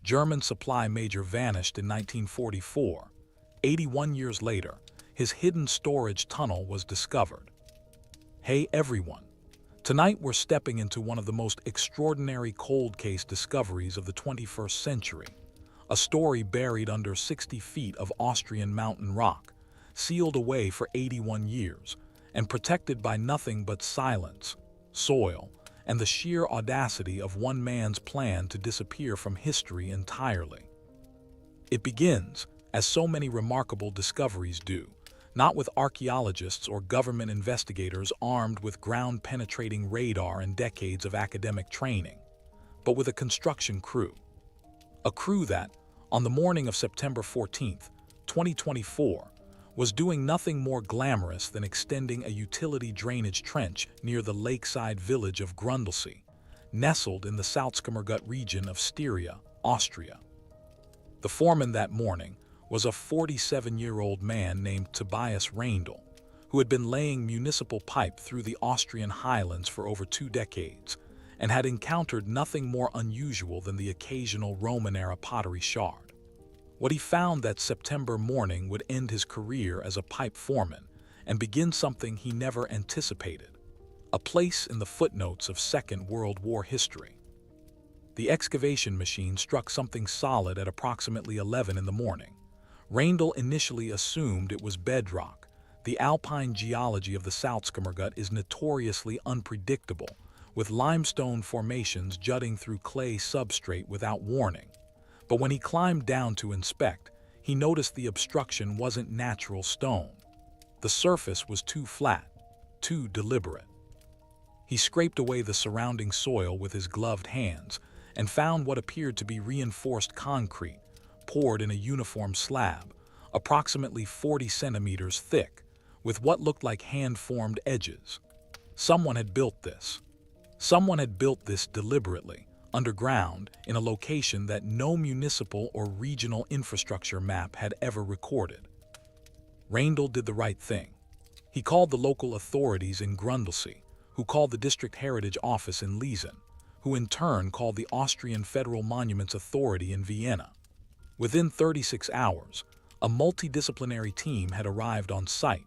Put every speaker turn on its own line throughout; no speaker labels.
German supply major vanished in 1944. 81 years later, his hidden storage tunnel was discovered. Hey everyone! Tonight we're stepping into one of the most extraordinary cold case discoveries of the 21st century. A story buried under 60 feet of Austrian mountain rock, sealed away for 81 years, and protected by nothing but silence, soil, and the sheer audacity of one man's plan to disappear from history entirely. It begins, as so many remarkable discoveries do, not with archaeologists or government investigators armed with ground-penetrating radar and decades of academic training, but with a construction crew. A crew that, on the morning of September 14, 2024, was doing nothing more glamorous than extending a utility drainage trench near the lakeside village of Grundlsee, nestled in the Salzkammergut region of Styria, Austria. The foreman that morning was a 47-year-old man named Tobias Reindl, who had been laying municipal pipe through the Austrian highlands for over 2 decades and had encountered nothing more unusual than the occasional Roman-era pottery shard. What he found that September morning would end his career as a pipe foreman and begin something he never anticipated, a place in the footnotes of Second World War history. The excavation machine struck something solid at approximately 11 in the morning. Reindl initially assumed it was bedrock. The alpine geology of the Salzkammergut is notoriously unpredictable, with limestone formations jutting through clay substrate without warning. But when he climbed down to inspect, he noticed the obstruction wasn't natural stone. The surface was too flat, too deliberate. He scraped away the surrounding soil with his gloved hands and found what appeared to be reinforced concrete, poured in a uniform slab, approximately 40 centimeters thick, with what looked like hand-formed edges. Someone had built this. Someone had built this deliberately, underground, in a location that no municipal or regional infrastructure map had ever recorded. Reindl did the right thing. He called the local authorities in Grundlsee, who called the District Heritage Office in Liesen, who in turn called the Austrian Federal Monuments Authority in Vienna. Within 36 hours, a multidisciplinary team had arrived on site: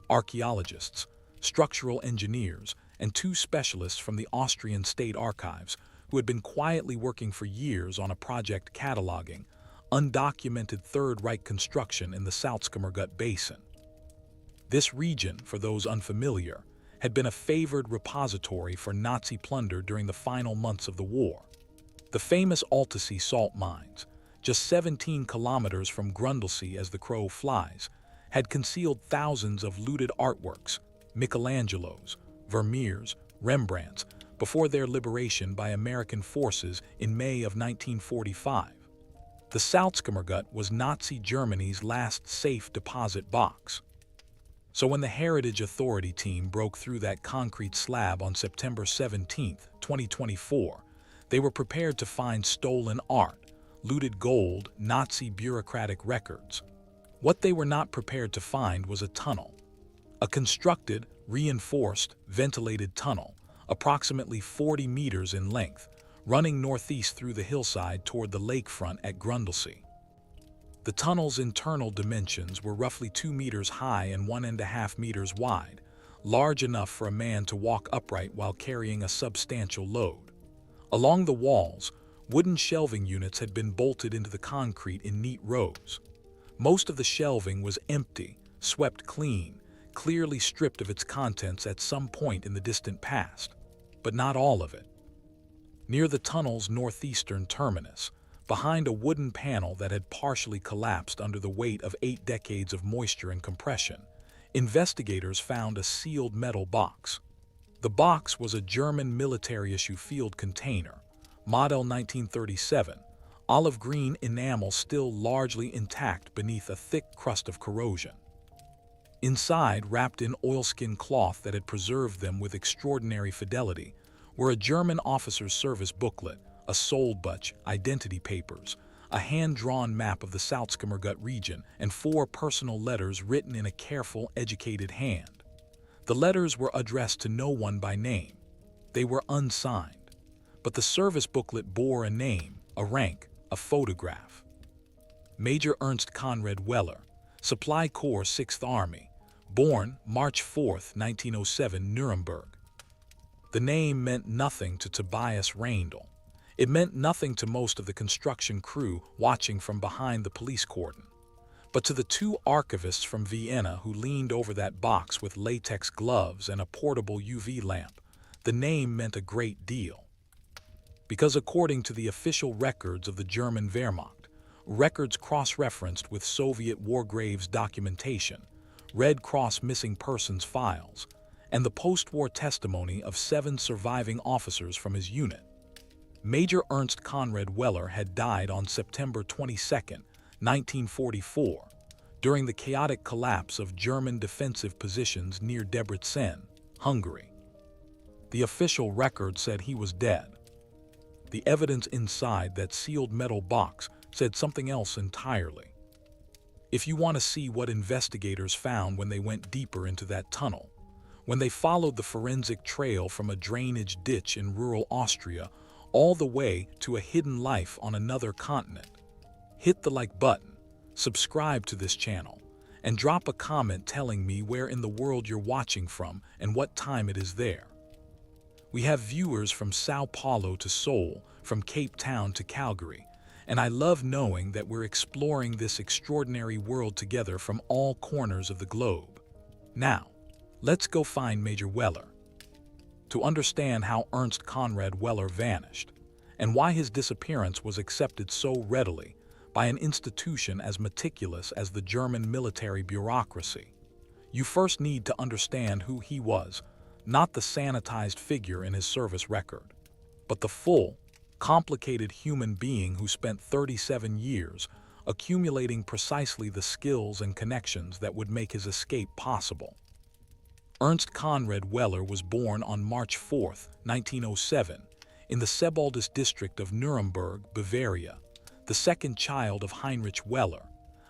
archaeologists, structural engineers, and 2 specialists from the Austrian State Archives who had been quietly working for years on a project cataloging undocumented Third Reich construction in the Salzkammergut Basin. This region, for those unfamiliar, had been a favored repository for Nazi plunder during the final months of the war. The famous Altasee salt mines, just 17 kilometers from Grundlsee as the crow flies, had concealed thousands of looted artworks, Michelangelos, Vermeers, Rembrandts, before their liberation by American forces in May of 1945. The Salzkammergut was Nazi Germany's last safe deposit box. So when the Heritage Authority team broke through that concrete slab on September 17, 2024, they were prepared to find stolen art, looted gold, Nazi bureaucratic records. What they were not prepared to find was a tunnel. A constructed, reinforced, ventilated tunnel, approximately 40 meters in length, running northeast through the hillside toward the lakefront at Grundlsee. The tunnel's internal dimensions were roughly 2 meters high and 1.5 meters wide, large enough for a man to walk upright while carrying a substantial load. Along the walls, wooden shelving units had been bolted into the concrete in neat rows. Most of the shelving was empty, swept clean, clearly stripped of its contents at some point in the distant past, but not all of it. Near the tunnel's northeastern terminus, behind a wooden panel that had partially collapsed under the weight of 8 decades of moisture and compression, investigators found a sealed metal box. The box was a German military-issue field container, model 1937, olive green enamel still largely intact beneath a thick crust of corrosion. Inside, wrapped in oilskin cloth that had preserved them with extraordinary fidelity, were a German officer's service booklet, a Soldbuch, identity papers, a hand-drawn map of the Salzkammergut region, and 4 personal letters written in a careful, educated hand. The letters were addressed to no one by name. They were unsigned. But the service booklet bore a name, a rank, A photograph. Major Ernst Conrad Weller, Supply Corps 6th Army, born March 4, 1907, Nuremberg. The name meant nothing to Tobias Randall. It meant nothing to most of the construction crew watching from behind the police cordon. But to the two archivists from Vienna who leaned over that box with latex gloves and a portable UV lamp, the name meant a great deal. Because according to the official records of the German Wehrmacht, records cross-referenced with Soviet war graves documentation, Red Cross missing persons files, and the post-war testimony of 7 surviving officers from his unit, Major Ernst Conrad Weller had died on September 22, 1944, during the chaotic collapse of German defensive positions near Debrecen, Hungary. The official record said he was dead. The evidence inside that sealed metal box said something else entirely. If you want to see what investigators found when they went deeper into that tunnel, when they followed the forensic trail from a drainage ditch in rural Austria all the way to a hidden life on another continent, hit the like button, subscribe to this channel, and drop a comment telling me where in the world you're watching from and what time it is there. We have viewers from Sao Paulo to Seoul, from Cape Town to Calgary, and I love knowing that we're exploring this extraordinary world together from all corners of the globe. Now, let's go find Major Weller. To understand how Ernst Conrad Weller vanished, and why his disappearance was accepted so readily by an institution as meticulous as the German military bureaucracy, you first need to understand who he was, not the sanitized figure in his service record, but the full, complicated human being who spent 37 years accumulating precisely the skills and connections that would make his escape possible. Ernst Conrad Weller was born on March 4, 1907, in the Sebaldus district of Nuremberg, Bavaria, the second child of Heinrich Weller,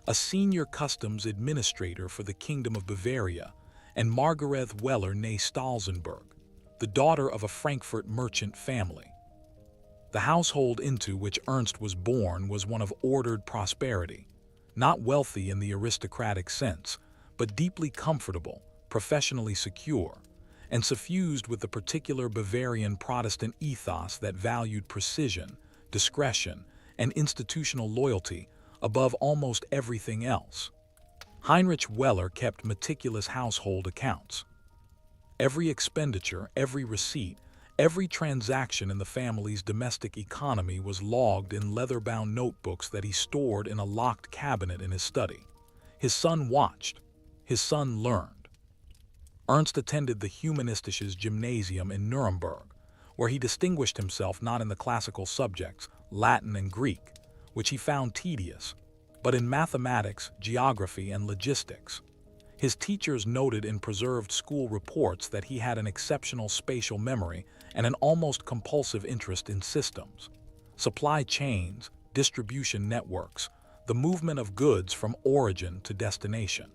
a senior customs administrator for the Kingdom of Bavaria, and Margarethe Weller née Stalzenberg, the daughter of a Frankfurt merchant family. The household into which Ernst was born was one of ordered prosperity, not wealthy in the aristocratic sense, but deeply comfortable, professionally secure, and suffused with the particular Bavarian Protestant ethos that valued precision, discretion, and institutional loyalty above almost everything else. Heinrich Weller kept meticulous household accounts. Every expenditure, every receipt, every transaction in the family's domestic economy was logged in leather-bound notebooks that he stored in a locked cabinet in his study. His son watched. His son learned. Ernst attended the Humanistisches Gymnasium in Nuremberg, where he distinguished himself not in the classical subjects, Latin and Greek, which he found tedious, but in mathematics, geography, and logistics. His teachers noted in preserved school reports that he had an exceptional spatial memory and an almost compulsive interest in systems, supply chains, distribution networks, the movement of goods from origin to destination.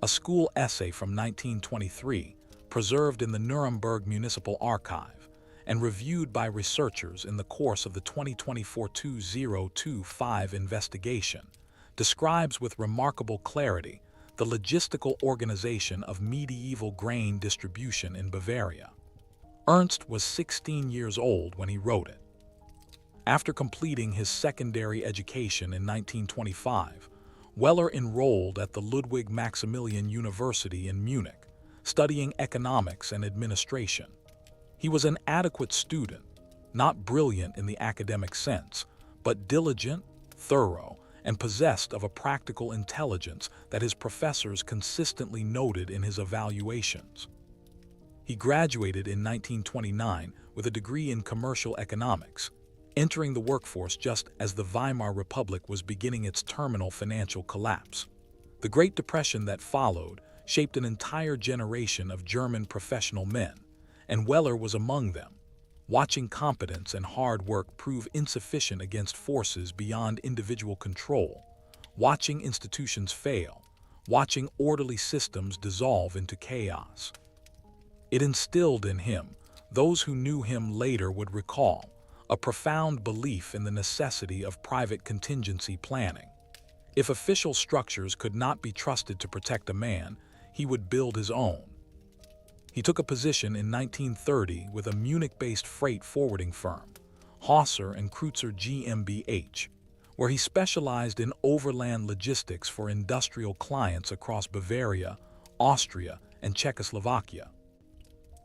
A school essay from 1923, preserved in the Nuremberg Municipal Archive and reviewed by researchers in the course of the 2024-2025 investigation, describes with remarkable clarity the logistical organization of medieval grain distribution in Bavaria. Ernst was 16 years old when he wrote it. After completing his secondary education in 1925, Weller enrolled at the Ludwig Maximilian University in Munich, studying economics and administration. He was an adequate student, not brilliant in the academic sense, but diligent, thorough, and possessed of a practical intelligence that his professors consistently noted in his evaluations. He graduated in 1929 with a degree in commercial economics, entering the workforce just as the Weimar Republic was beginning its terminal financial collapse. The Great Depression that followed shaped an entire generation of German professional men, and Weller was among them, watching competence and hard work prove insufficient against forces beyond individual control, watching institutions fail, watching orderly systems dissolve into chaos. It instilled in him, those who knew him later would recall, a profound belief in the necessity of private contingency planning. If official structures could not be trusted to protect a man, he would build his own. He took a position in 1930 with a Munich-based freight forwarding firm, Hauser and Kreutzer GmbH, where he specialized in overland logistics for industrial clients across Bavaria, Austria, and Czechoslovakia.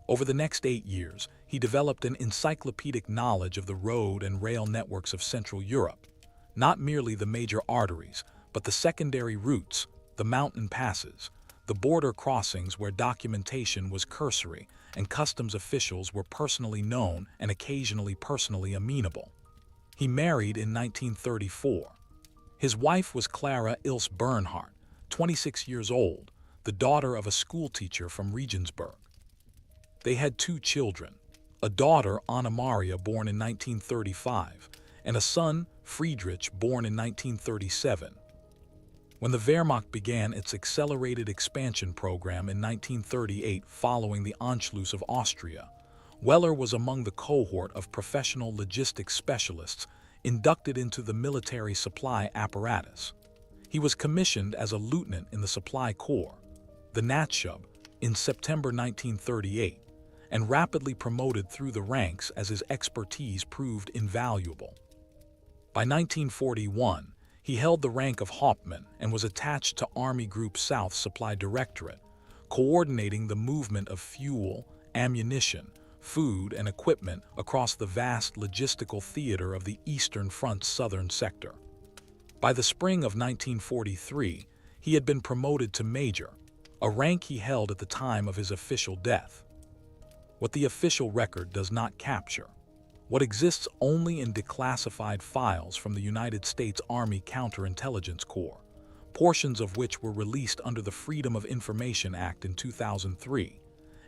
Over the next 8 years, he developed an encyclopedic knowledge of the road and rail networks of Central Europe, not merely the major arteries, but the secondary routes, the mountain passes, the border crossings where documentation was cursory and customs officials were personally known and occasionally personally amenable. He married in 1934. His wife was Clara Ilse Bernhardt, 26 years old, the daughter of a schoolteacher from Regensburg. They had 2 children, a daughter, Anna Maria, born in 1935, and a son, Friedrich, born in 1937. When the Wehrmacht began its accelerated expansion program in 1938 following the Anschluss of Austria, Weller was among the cohort of professional logistics specialists inducted into the military supply apparatus. He was commissioned as a lieutenant in the Supply Corps, the Nachschub, in September 1938, and rapidly promoted through the ranks as his expertise proved invaluable. By 1941, he held the rank of Hauptmann and was attached to Army Group South Supply Directorate, coordinating the movement of fuel, ammunition, food, and equipment across the vast logistical theater of the Eastern Front's southern sector. By the spring of 1943, he had been promoted to major, a rank he held at the time of his official death. What the official record does not capture, what exists only in declassified files from the United States Army Counterintelligence Corps, portions of which were released under the Freedom of Information Act in 2003,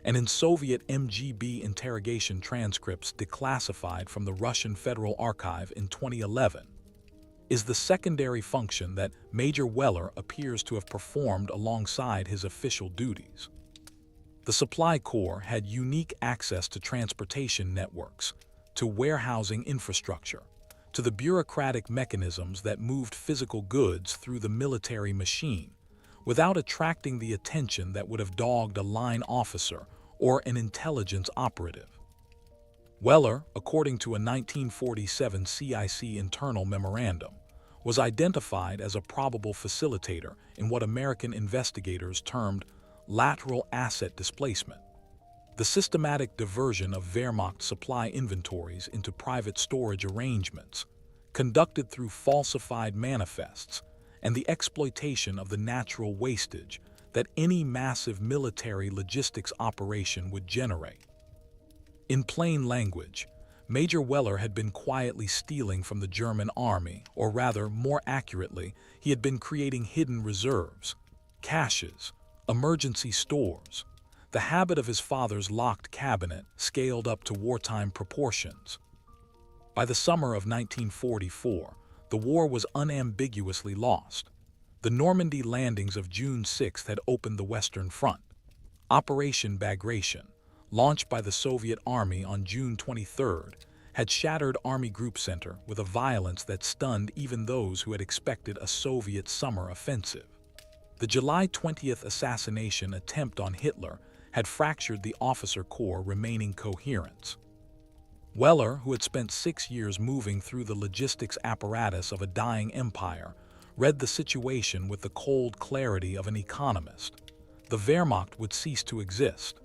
and in Soviet MGB interrogation transcripts declassified from the Russian Federal Archive in 2011, is the secondary function that Major Weller appears to have performed alongside his official duties. The Supply Corps had unique access to transportation networks, to warehousing infrastructure, to the bureaucratic mechanisms that moved physical goods through the military machine, without attracting the attention that would have dogged a line officer or an intelligence operative. Weller, according to a 1947 CIC internal memorandum, was identified as a probable facilitator in what American investigators termed lateral asset displacement, the systematic diversion of Wehrmacht supply inventories into private storage arrangements, conducted through falsified manifests, and the exploitation of the natural wastage that any massive military logistics operation would generate. In plain language, Major Weller had been quietly stealing from the German army, or rather, more accurately, he had been creating hidden reserves, caches, emergency stores, the habit of his father's locked cabinet scaled up to wartime proportions. By the summer of 1944, the war was unambiguously lost. The Normandy landings of June 6 had opened the Western Front. Operation Bagration, launched by the Soviet Army on June 23, had shattered Army Group Center with a violence that stunned even those who had expected a Soviet summer offensive. The July 20th assassination attempt on Hitler had fractured the officer corps' remaining coherence. Weller, who had spent 6 years moving through the logistics apparatus of a dying empire, read the situation with the cold clarity of an economist. The Wehrmacht would cease to exist.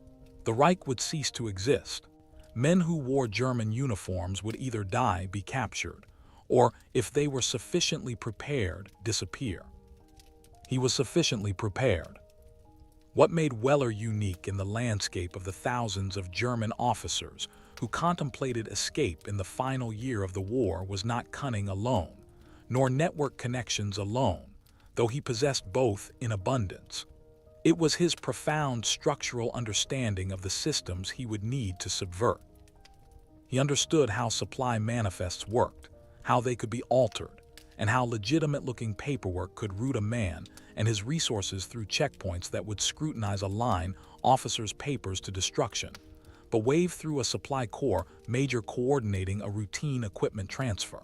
The Reich would cease to exist. Men who wore German uniforms would either die, be captured, or, if they were sufficiently prepared, disappear. He was sufficiently prepared. What made Weller unique in the landscape of the thousands of German officers who contemplated escape in the final year of the war was not cunning alone, nor network connections alone, though he possessed both in abundance. It was his profound structural understanding of the systems he would need to subvert. He understood how supply manifests worked, how they could be altered, and how legitimate-looking paperwork could route a man and his resources through checkpoints that would scrutinize a line officer's papers to destruction, but waved through a supply corps major coordinating a routine equipment transfer.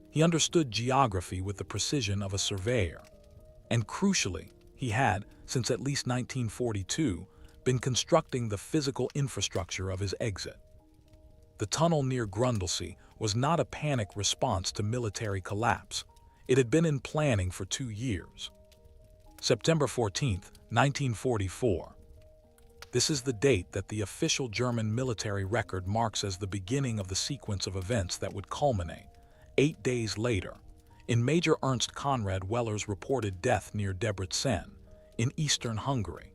He understood geography with the precision of a surveyor. And crucially, he had, since at least 1942, been constructing the physical infrastructure of his exit. The tunnel near Grundlsee was not a panic response to military collapse. It had been in planning for 2 years. September 14, 1944. This is the date that the official German military record marks as the beginning of the sequence of events that would culminate, 8 days later, in Major Ernst Conrad Weller's reported death near Debrecen, in eastern Hungary.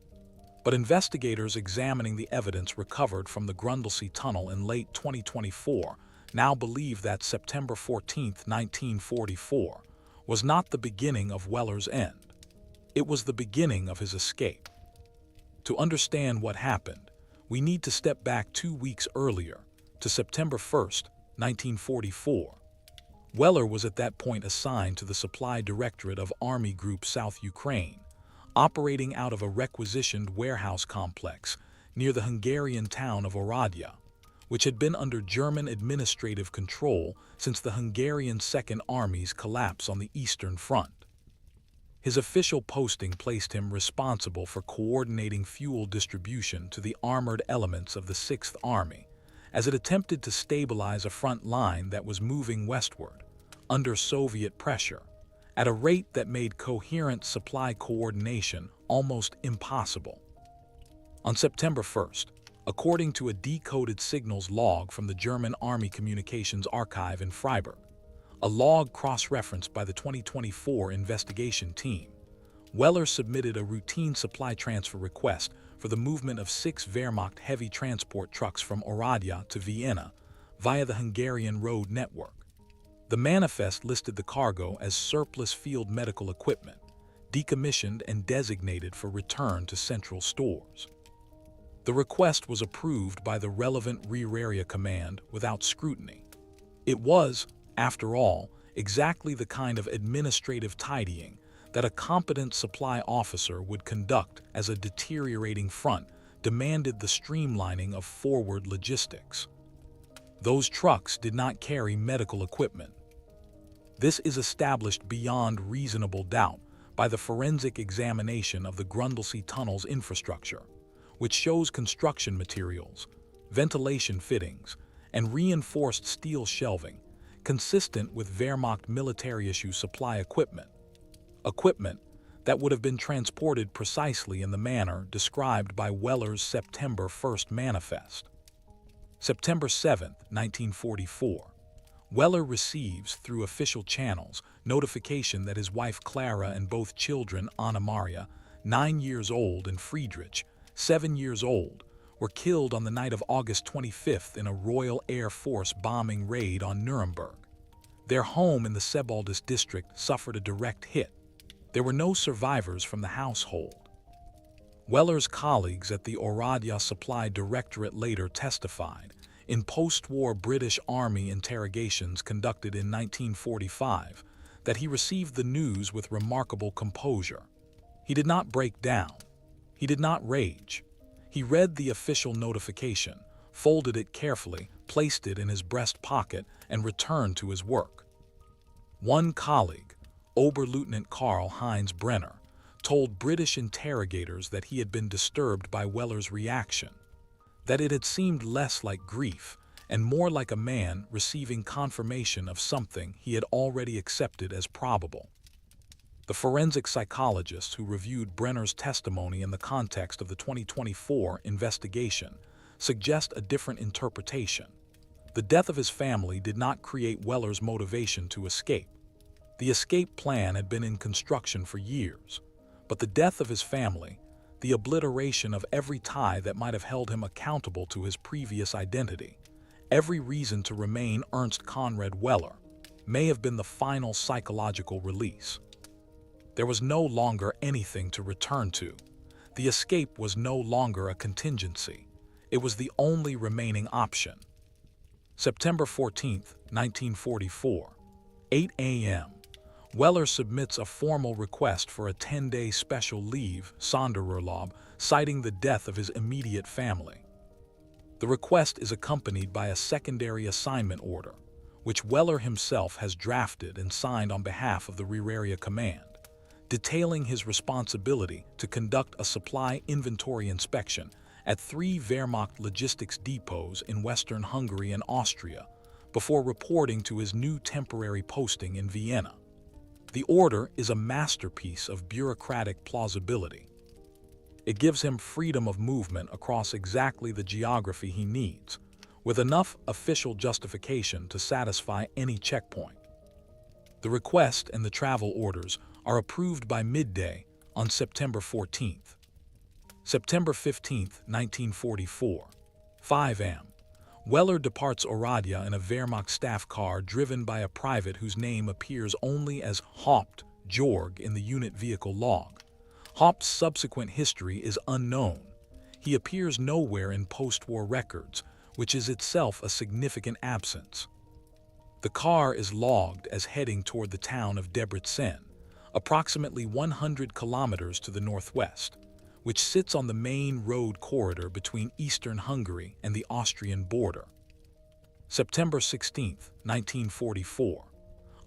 But investigators examining the evidence recovered from the Grundlsee Tunnel in late 2024 now believe that September 14, 1944, was not the beginning of Weller's end. It was the beginning of his escape. To understand what happened, we need to step back 2 weeks earlier, to September 1, 1944. Weller was at that point assigned to the Supply Directorate of Army Group South Ukraine, operating out of a requisitioned warehouse complex near the Hungarian town of Oradea, which had been under German administrative control since the Hungarian Second Army's collapse on the Eastern Front. His official posting placed him responsible for coordinating fuel distribution to the armored elements of the Sixth Army, as it attempted to stabilize a front line that was moving westward, under Soviet pressure, at a rate that made coherent supply coordination almost impossible. On September 1st, according to a decoded signals log from the German Army Communications Archive in Freiburg, a log cross-referenced by the 2024 investigation team, Weller submitted a routine supply transfer request for the movement of 6 Wehrmacht heavy transport trucks from Oradea to Vienna via the Hungarian road network. The manifest listed the cargo as surplus field medical equipment, decommissioned and designated for return to central stores. The request was approved by the relevant Rear Area Command without scrutiny. It was, after all, exactly the kind of administrative tidying that a competent supply officer would conduct as a deteriorating front demanded the streamlining of forward logistics. Those trucks did not carry medical equipment. This is established beyond reasonable doubt by the forensic examination of the Grundlsee Tunnel's infrastructure, which shows construction materials, ventilation fittings, and reinforced steel shelving consistent with Wehrmacht military-issue supply equipment that would have been transported precisely in the manner described by Weller's September 1st manifest. September 7, 1944. Weller receives, through official channels, notification that his wife Clara and both children, Anna Maria, 9 years old, and Friedrich, 7 years old, were killed on the night of August 25th in a Royal Air Force bombing raid on Nuremberg. Their home in the Sebaldus district suffered a direct hit. There were no survivors from the household. Weller's colleagues at the Oradea Supply Directorate later testified, in post-war British Army interrogations conducted in 1945, that he received the news with remarkable composure. He did not break down. He did not rage. He read the official notification, folded it carefully, placed it in his breast pocket, and returned to his work. One colleague, Oberleutnant Karl-Heinz Brenner, told British interrogators that he had been disturbed by Weller's reaction, that it had seemed less like grief and more like a man receiving confirmation of something he had already accepted as probable. The forensic psychologist who reviewed Brenner's testimony in the context of the 2024 investigation suggests a different interpretation. The death of his family did not create Weller's motivation to escape. The escape plan had been in construction for years, but the death of his family, the obliteration of every tie that might have held him accountable to his previous identity, every reason to remain Ernst Conrad Weller, may have been the final psychological release. There was no longer anything to return to. The escape was no longer a contingency. It was the only remaining option. September 14, 1944, 8 a.m. Weller submits a formal request for a 10-day special leave, Sonderurlaub, citing the death of his immediate family. The request is accompanied by a secondary assignment order, which Weller himself has drafted and signed on behalf of the Rear Area Command, detailing his responsibility to conduct a supply inventory inspection at 3 Wehrmacht logistics depots in Western Hungary and Austria before reporting to his new temporary posting in Vienna. The order is a masterpiece of bureaucratic plausibility. It gives him freedom of movement across exactly the geography he needs, with enough official justification to satisfy any checkpoint. The request and the travel orders are approved by midday on September 14th. September 15th, 1944, 5 a.m. Weller departs Oradea in a Wehrmacht staff car driven by a private whose name appears only as Haupt Georg in the unit vehicle log. Haupt's subsequent history is unknown. He appears nowhere in post-war records, which is itself a significant absence. The car is logged as heading toward the town of Debrecen, approximately 100 kilometers to the northwest, which sits on the main road corridor between eastern Hungary and the Austrian border. September 16, 1944.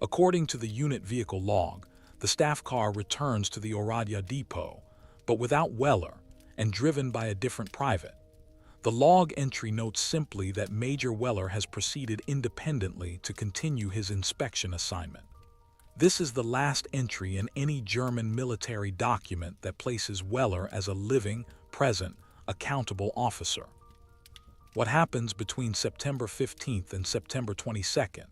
According to the unit vehicle log, the staff car returns to the Oradea depot, but without Weller and driven by a different private. The log entry notes simply that Major Weller has proceeded independently to continue his inspection assignment. This is the last entry in any German military document that places Weller as a living, present, accountable officer. What happens between September 15th and September 22nd,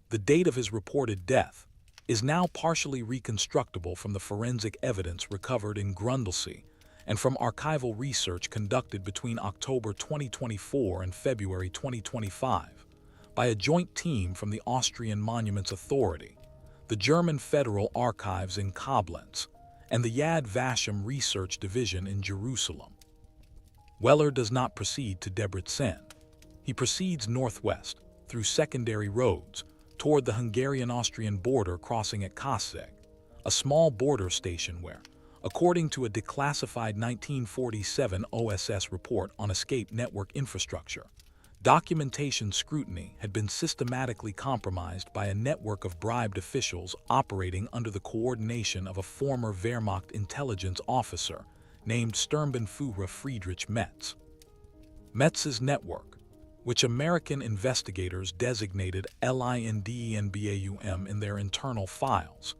the date of his reported death, is now partially reconstructible from the forensic evidence recovered in Grundlsee and from archival research conducted between October 2024 and February 2025 by a joint team from the Austrian Monuments Authority, the German Federal Archives in Koblenz, and the Yad Vashem Research Division in Jerusalem. Weller does not proceed to Debrecen. He proceeds northwest through secondary roads toward the Hungarian-Austrian border, crossing at Kőszeg, a small border station where, according to a declassified 1947 OSS report on escape network infrastructure, documentation scrutiny had been systematically compromised by a network of bribed officials operating under the coordination of a former Wehrmacht intelligence officer named Sturmbannführer Friedrich Metz. Metz's network, which American investigators designated LINDENBAUM in their internal files,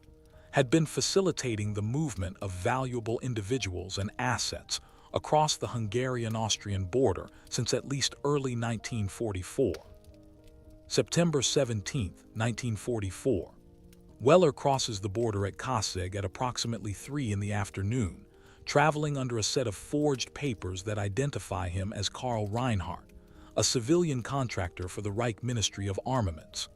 had been facilitating the movement of valuable individuals and assets across the Hungarian-Austrian border since at least early 1944. September 17, 1944. Weller crosses the border at Kőszeg at approximately 3 in the afternoon, traveling under a set of forged papers that identify him as Karl Reinhardt, a civilian contractor for the Reich Ministry of Armaments.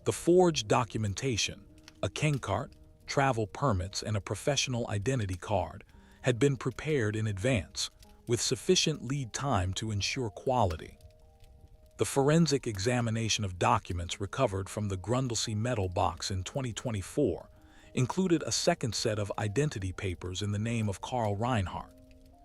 The forged documentation, a Kennkaart, travel permits, and a professional identity card had been prepared in advance, with sufficient lead time to ensure quality. The forensic examination of documents recovered from the Grundlsee metal box in 2024 included a second set of identity papers in the name of Karl Reinhardt,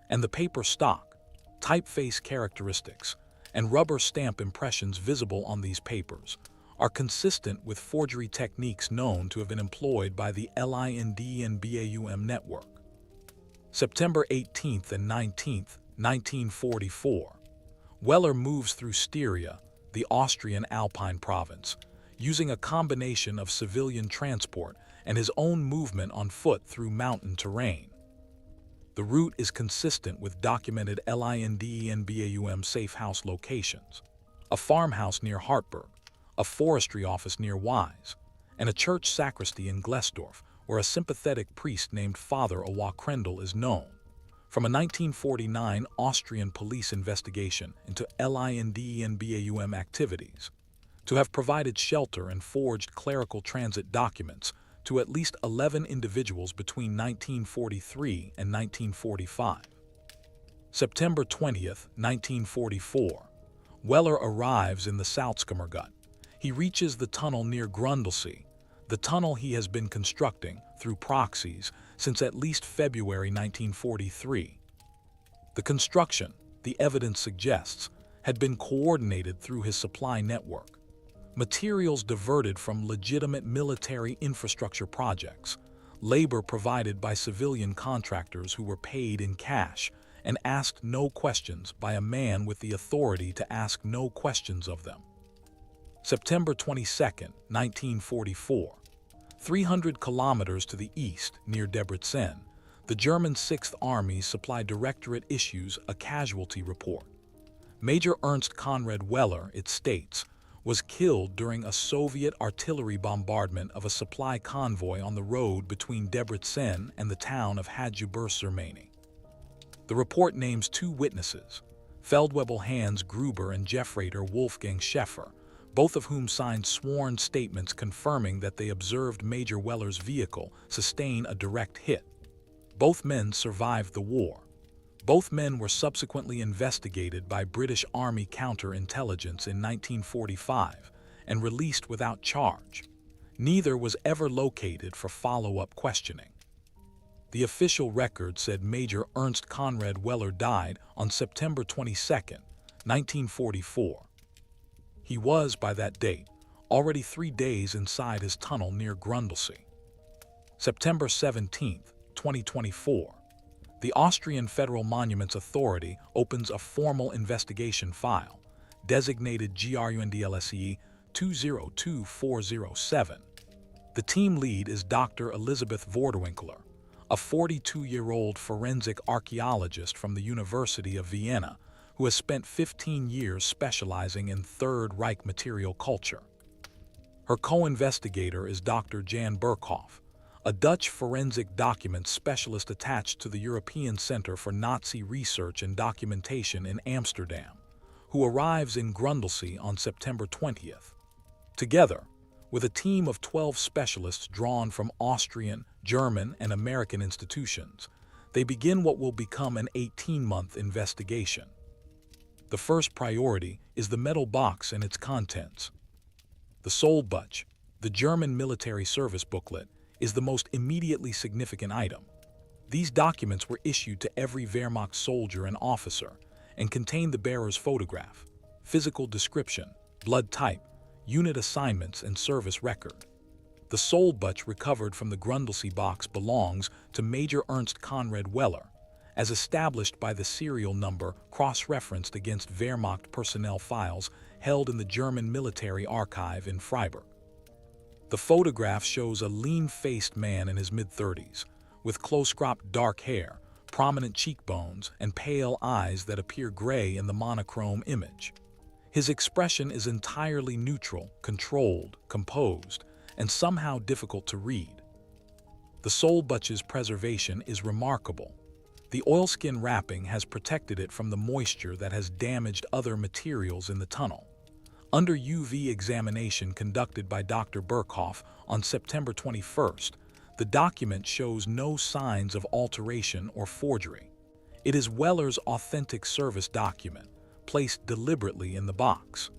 and the paper stock, typeface characteristics, and rubber stamp impressions visible on these papers are consistent with forgery techniques known to have been employed by the LINDENBAUM network. September 18th and 19th, 1944. Weller moves through Styria, the Austrian Alpine province, using a combination of civilian transport and his own movement on foot through mountain terrain. The route is consistent with documented LINDENBAUM safe house locations, a farmhouse near Hartberg, a forestry office near Wise, and a church sacristy in Glesdorf, where a sympathetic priest named Father Awa Krendel is known, from a 1949 Austrian police investigation into LINDENBAUM activities, to have provided shelter and forged clerical transit documents to at least 11 individuals between 1943 and 1945. September 20th, 1944. Weller arrives in the Salzkammergut. He reaches the tunnel near Grundlsee, the tunnel he has been constructing through proxies since at least February 1943. The construction, the evidence suggests, had been coordinated through his supply network. Materials diverted from legitimate military infrastructure projects, labor provided by civilian contractors who were paid in cash and asked no questions by a man with the authority to ask no questions of them. September 22, 1944. 300 kilometers to the east, near Debrecen, the German 6th Army Supply Directorate issues a casualty report. Major Ernst Conrad Weller, it states, was killed during a Soviet artillery bombardment of a supply convoy on the road between Debrecen and the town of Hadži-Bur-Sermany. The report names 2 witnesses, Feldwebel Hans Gruber and Jeffrader Wolfgang Schäfer, both of whom signed sworn statements confirming that they observed Major Weller's vehicle sustain a direct hit. Both men survived the war. Both men were subsequently investigated by British Army counterintelligence in 1945 and released without charge. Neither was ever located for follow-up questioning. The official record said Major Ernst Conrad Weller died on September 22, 1944. He was, by that date, already 3 days inside his tunnel near Grundlsee. September 17, 2024. The Austrian Federal Monuments Authority opens a formal investigation file, designated GRUNDLSE 202407. The team lead is Dr. Elisabeth Vorderwinkler, a 42-year-old forensic archaeologist from the University of Vienna who has spent 15 years specializing in Third Reich material culture. Her co-investigator is Dr. Jan Berkhoff, a Dutch forensic documents specialist attached to the European Center for Nazi Research and Documentation in Amsterdam, who arrives in Grundlsee on September 20th. Together, with a team of 12 specialists drawn from Austrian, German, and American institutions, they begin what will become an 18-month investigation. The first priority is the metal box and its contents. The Sollbuch, the German military service booklet, is the most immediately significant item. These documents were issued to every Wehrmacht soldier and officer and contain the bearer's photograph, physical description, blood type, unit assignments, and service record. The Sollbuch recovered from the Grundlsee box belongs to Major Ernst Conrad Weller, as established by the serial number cross-referenced against Wehrmacht personnel files held in the German Military Archive in Freiburg. The photograph shows a lean-faced man in his mid-30s, with close-cropped dark hair, prominent cheekbones, and pale eyes that appear gray in the monochrome image. His expression is entirely neutral, controlled, composed, and somehow difficult to read. The Sollbuch's preservation is remarkable. The oilskin wrapping has protected it from the moisture that has damaged other materials in the tunnel. Under UV examination conducted by Dr. Berkhoff on September 21st, the document shows no signs of alteration or forgery. It is Weller's authentic service document, placed deliberately in the box.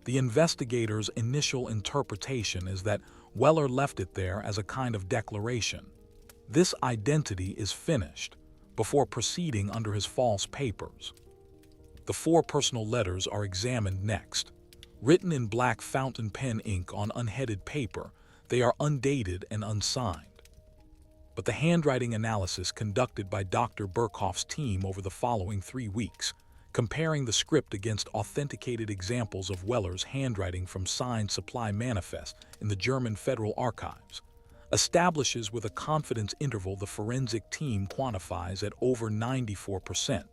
The investigator's initial interpretation is that Weller left it there as a kind of declaration. This identity is finished before proceeding under his false papers. The 4 personal letters are examined next. Written in black fountain pen ink on unheaded paper, they are undated and unsigned. But the handwriting analysis conducted by Dr. Berkhoff's team over the following 3 weeks, comparing the script against authenticated examples of Weller's handwriting from signed supply manifest in the German Federal Archives, establishes with a confidence interval the forensic team quantifies at over 94%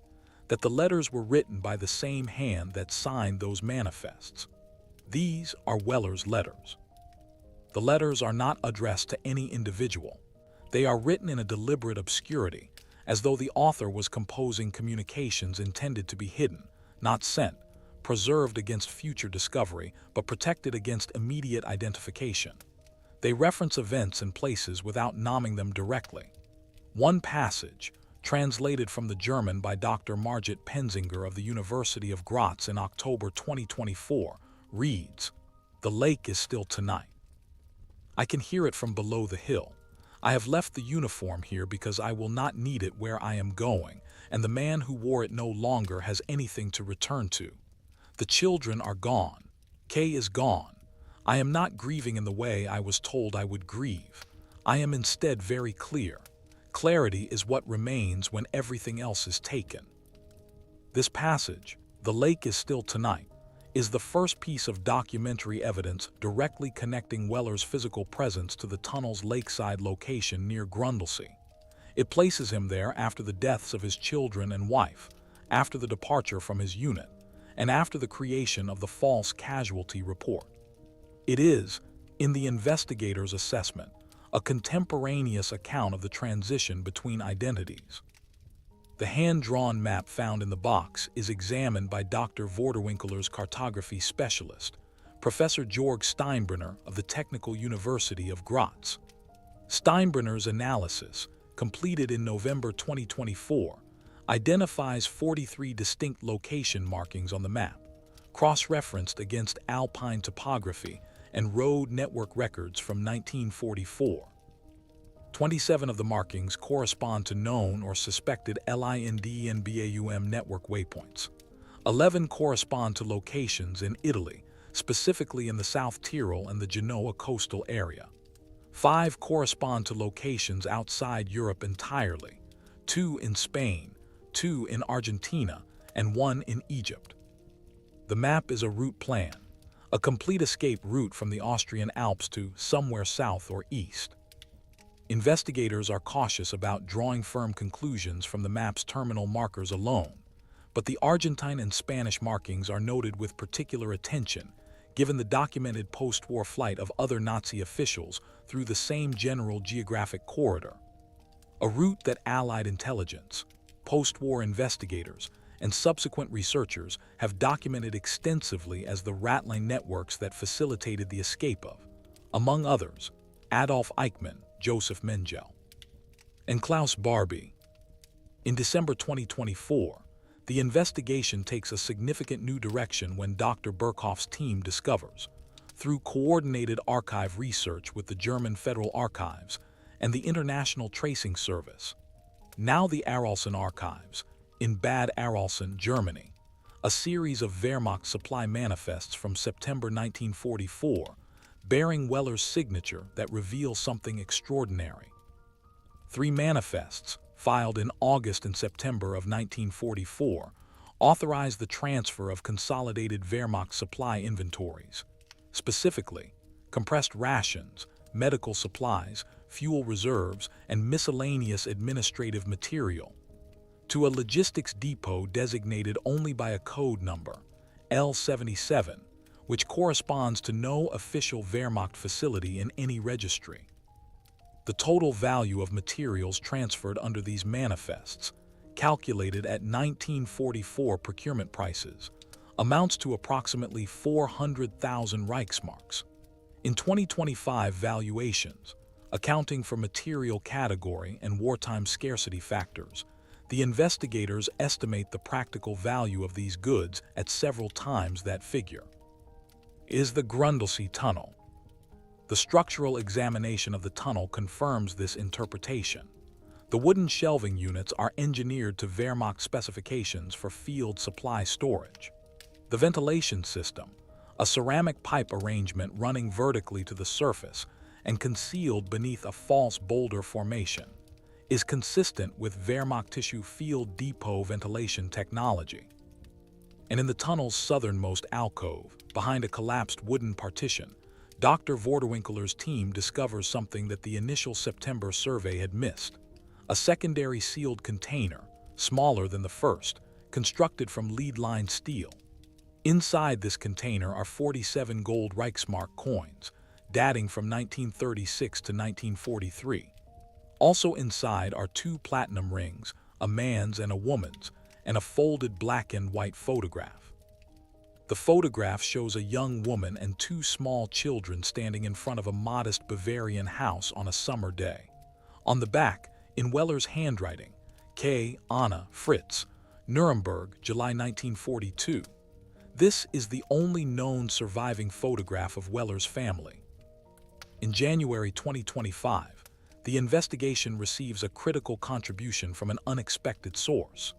that the letters were written by the same hand that signed those manifests. These are Weller's letters. The letters are not addressed to any individual. They are written in a deliberate obscurity, as though the author was composing communications intended to be hidden, not sent, preserved against future discovery, but protected against immediate identification. They reference events and places without naming them directly. One passage, translated from the German by Dr. Margit Penzinger of the University of Graz in October 2024, reads, "The lake is still tonight. I can hear it from below the hill. I have left the uniform here because I will not need it where I am going, and the man who wore it no longer has anything to return to. The children are gone. Kay is gone. I am not grieving in the way I was told I would grieve. I am instead very clear. Clarity is what remains when everything else is taken. This passage, "The Lake is Still Tonight," is the first piece of documentary evidence directly connecting Weller's physical presence to the tunnel's lakeside location near Grundlesea. It places him there after the deaths of his children and wife, after the departure from his unit, and after the creation of the false casualty report. It is, in the investigator's assessment, a contemporaneous account of the transition between identities. The hand-drawn map found in the box is examined by Dr. Vorderwinkler's cartography specialist, Professor Georg Steinbrenner of the Technical University of Graz. Steinbrenner's analysis, completed in November 2024, identifies 43 distinct location markings on the map, cross-referenced against alpine topography and road network records from 1944. 27 of the markings correspond to known or suspected LIND and BAUM network waypoints. 11 correspond to locations in Italy, specifically in the South Tyrol and the Genoa coastal area. 5 correspond to locations outside Europe entirely, 2 in Spain, 2 in Argentina, and 1 in Egypt. The map is a route plan, a complete escape route from the Austrian Alps to somewhere south or east. Investigators are cautious about drawing firm conclusions from the map's terminal markers alone, but the Argentine and Spanish markings are noted with particular attention, given the documented post-war flight of other Nazi officials through the same general geographic corridor. A route that Allied intelligence, post-war investigators, and subsequent researchers have documented extensively as the rattling networks that facilitated the escape of, among others, Adolf Eichmann, Joseph Mengele, and Klaus Barbie. In December 2024, the investigation takes a significant new direction when Dr. Berkhoff's team discovers, through coordinated archive research with the German Federal Archives and the International Tracing Service, now the Arolsen Archives, in Bad Arolsen, Germany, a series of Wehrmacht supply manifests from September 1944 bearing Weller's signature that reveal something extraordinary. 3 manifests, filed in August and September of 1944, authorize the transfer of consolidated Wehrmacht supply inventories, specifically compressed rations, medical supplies, fuel reserves, and miscellaneous administrative material, to a logistics depot designated only by a code number, L77, which corresponds to no official Wehrmacht facility in any registry. The total value of materials transferred under these manifests, calculated at 1944 procurement prices, amounts to approximately 400,000 Reichsmarks. In 2025 valuations, accounting for material category and wartime scarcity factors, the investigators estimate the practical value of these goods at several times that figure. Is the Grundlesea Tunnel. The structural examination of the tunnel confirms this interpretation. The wooden shelving units are engineered to Wehrmacht specifications for field supply storage. The ventilation system, a ceramic pipe arrangement running vertically to the surface and concealed beneath a false boulder formation, is consistent with Wehrmacht tissue field depot ventilation technology. And in the tunnel's southernmost alcove, behind a collapsed wooden partition, Dr. Vorderwinkler's team discovers something that the initial September survey had missed: a secondary sealed container, smaller than the first, constructed from lead-lined steel. Inside this container are 47 gold Reichsmark coins, dating from 1936 to 1943. Also inside are 2 platinum rings, a man's and a woman's, and a folded black and white photograph. The photograph shows a young woman and 2 small children standing in front of a modest Bavarian house on a summer day. On the back, in Weller's handwriting, K. Anna Fritz, Nuremberg, July 1942. This is the only known surviving photograph of Weller's family. In January 2025, the investigation receives a critical contribution from an unexpected source.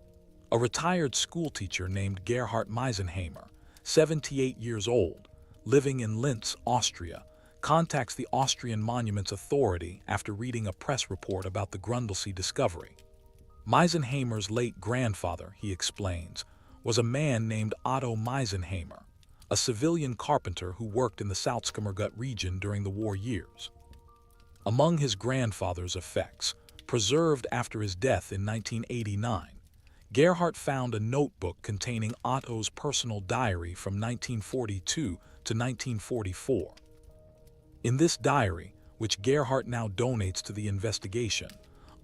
A retired schoolteacher named Gerhard Meisenheimer, 78 years old, living in Linz, Austria, contacts the Austrian Monuments Authority after reading a press report about the Grundlsee discovery. Meisenheimer's late grandfather, he explains, was a man named Otto Meisenheimer, a civilian carpenter who worked in the Salzkammergut region during the war years. Among his grandfather's effects, preserved after his death in 1989, Gerhard found a notebook containing Otto's personal diary from 1942 to 1944. In this diary, which Gerhard now donates to the investigation,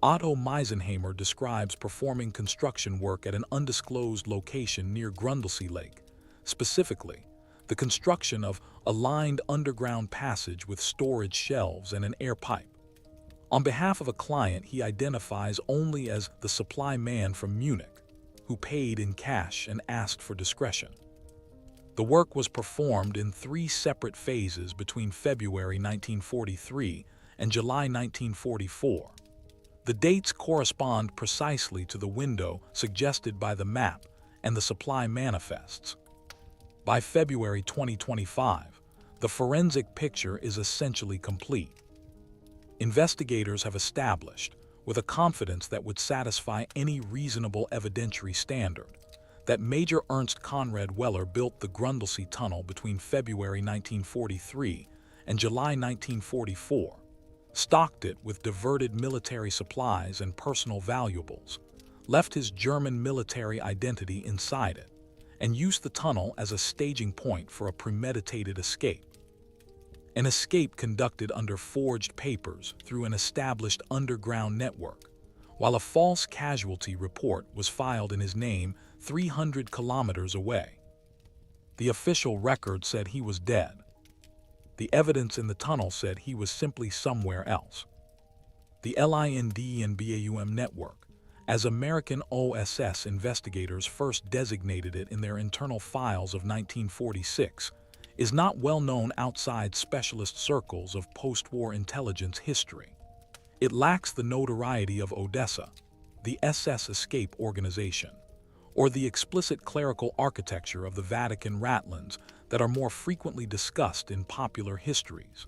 Otto Meisenheimer describes performing construction work at an undisclosed location near Grundlsee Lake, specifically the construction of a lined underground passage with storage shelves and an air pipe. On behalf of a client he identifies only as the supply man from Munich, who paid in cash and asked for discretion. The work was performed in 3 separate phases between February 1943 and July 1944. The dates correspond precisely to the window suggested by the map and the supply manifests. By February 2025, the forensic picture is essentially complete. Investigators have established, with a confidence that would satisfy any reasonable evidentiary standard, that Major Ernst Conrad Weller built the Grundlsee Tunnel between February 1943 and July 1944, stocked it with diverted military supplies and personal valuables, left his German military identity inside it, and used the tunnel as a staging point for a premeditated escape. An escape conducted under forged papers through an established underground network, while a false casualty report was filed in his name 300 kilometers away. The official record said he was dead. The evidence in the tunnel said he was simply somewhere else. The LIND and BAUM network, as American OSS investigators first designated it in their internal files of 1946, is not well known outside specialist circles of post-war intelligence history. It lacks the notoriety of Odessa, the SS escape organization, or the explicit clerical architecture of the Vatican Ratlins that are more frequently discussed in popular histories.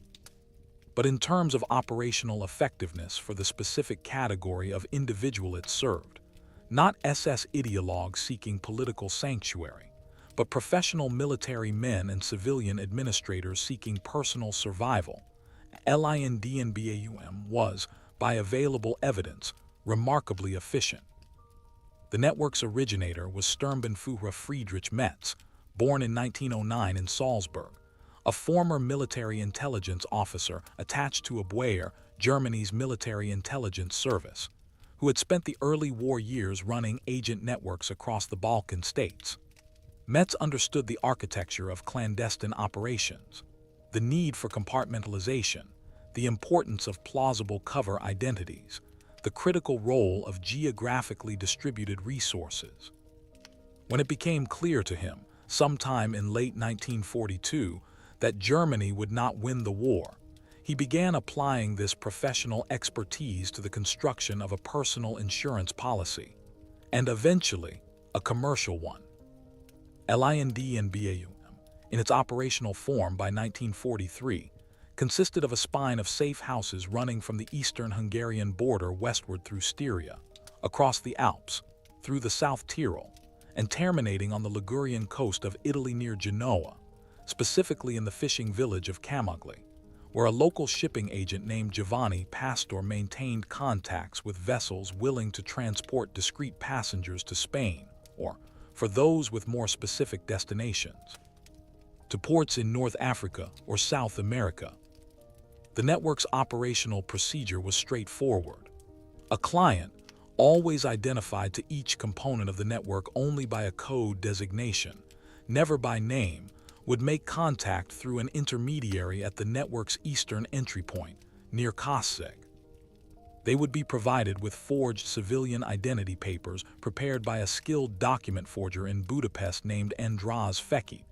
But in terms of operational effectiveness for the specific category of individual it served, not SS ideologues seeking political sanctuary, but professional military men and civilian administrators seeking personal survival, LIND and BAUM was, by available evidence, remarkably efficient. The network's originator was Sturmbannführer Friedrich Metz, born in 1909 in Salzburg, a former military intelligence officer attached to Abwehr, Germany's military intelligence service, who had spent the early war years running agent networks across the Balkan states. Metz understood the architecture of clandestine operations, the need for compartmentalization, the importance of plausible cover identities, the critical role of geographically distributed resources. When it became clear to him, sometime in late 1942, that Germany would not win the war, he began applying this professional expertise to the construction of a personal insurance policy, and eventually, a commercial one. LIND and BAUM, in its operational form by 1943, consisted of a spine of safe houses running from the eastern Hungarian border westward through Styria, across the Alps, through the South Tyrol, and terminating on the Ligurian coast of Italy near Genoa, specifically in the fishing village of Camogli, where a local shipping agent named Giovanni Pastor maintained contacts with vessels willing to transport discreet passengers to Spain, or, for those with more specific destinations, to ports in North Africa or South America. The network's operational procedure was straightforward. A client, always identified to each component of the network only by a code designation, never by name, would make contact through an intermediary at the network's eastern entry point, near Kaszeg. They would be provided with forged civilian identity papers prepared by a skilled document forger in Budapest named András Feki,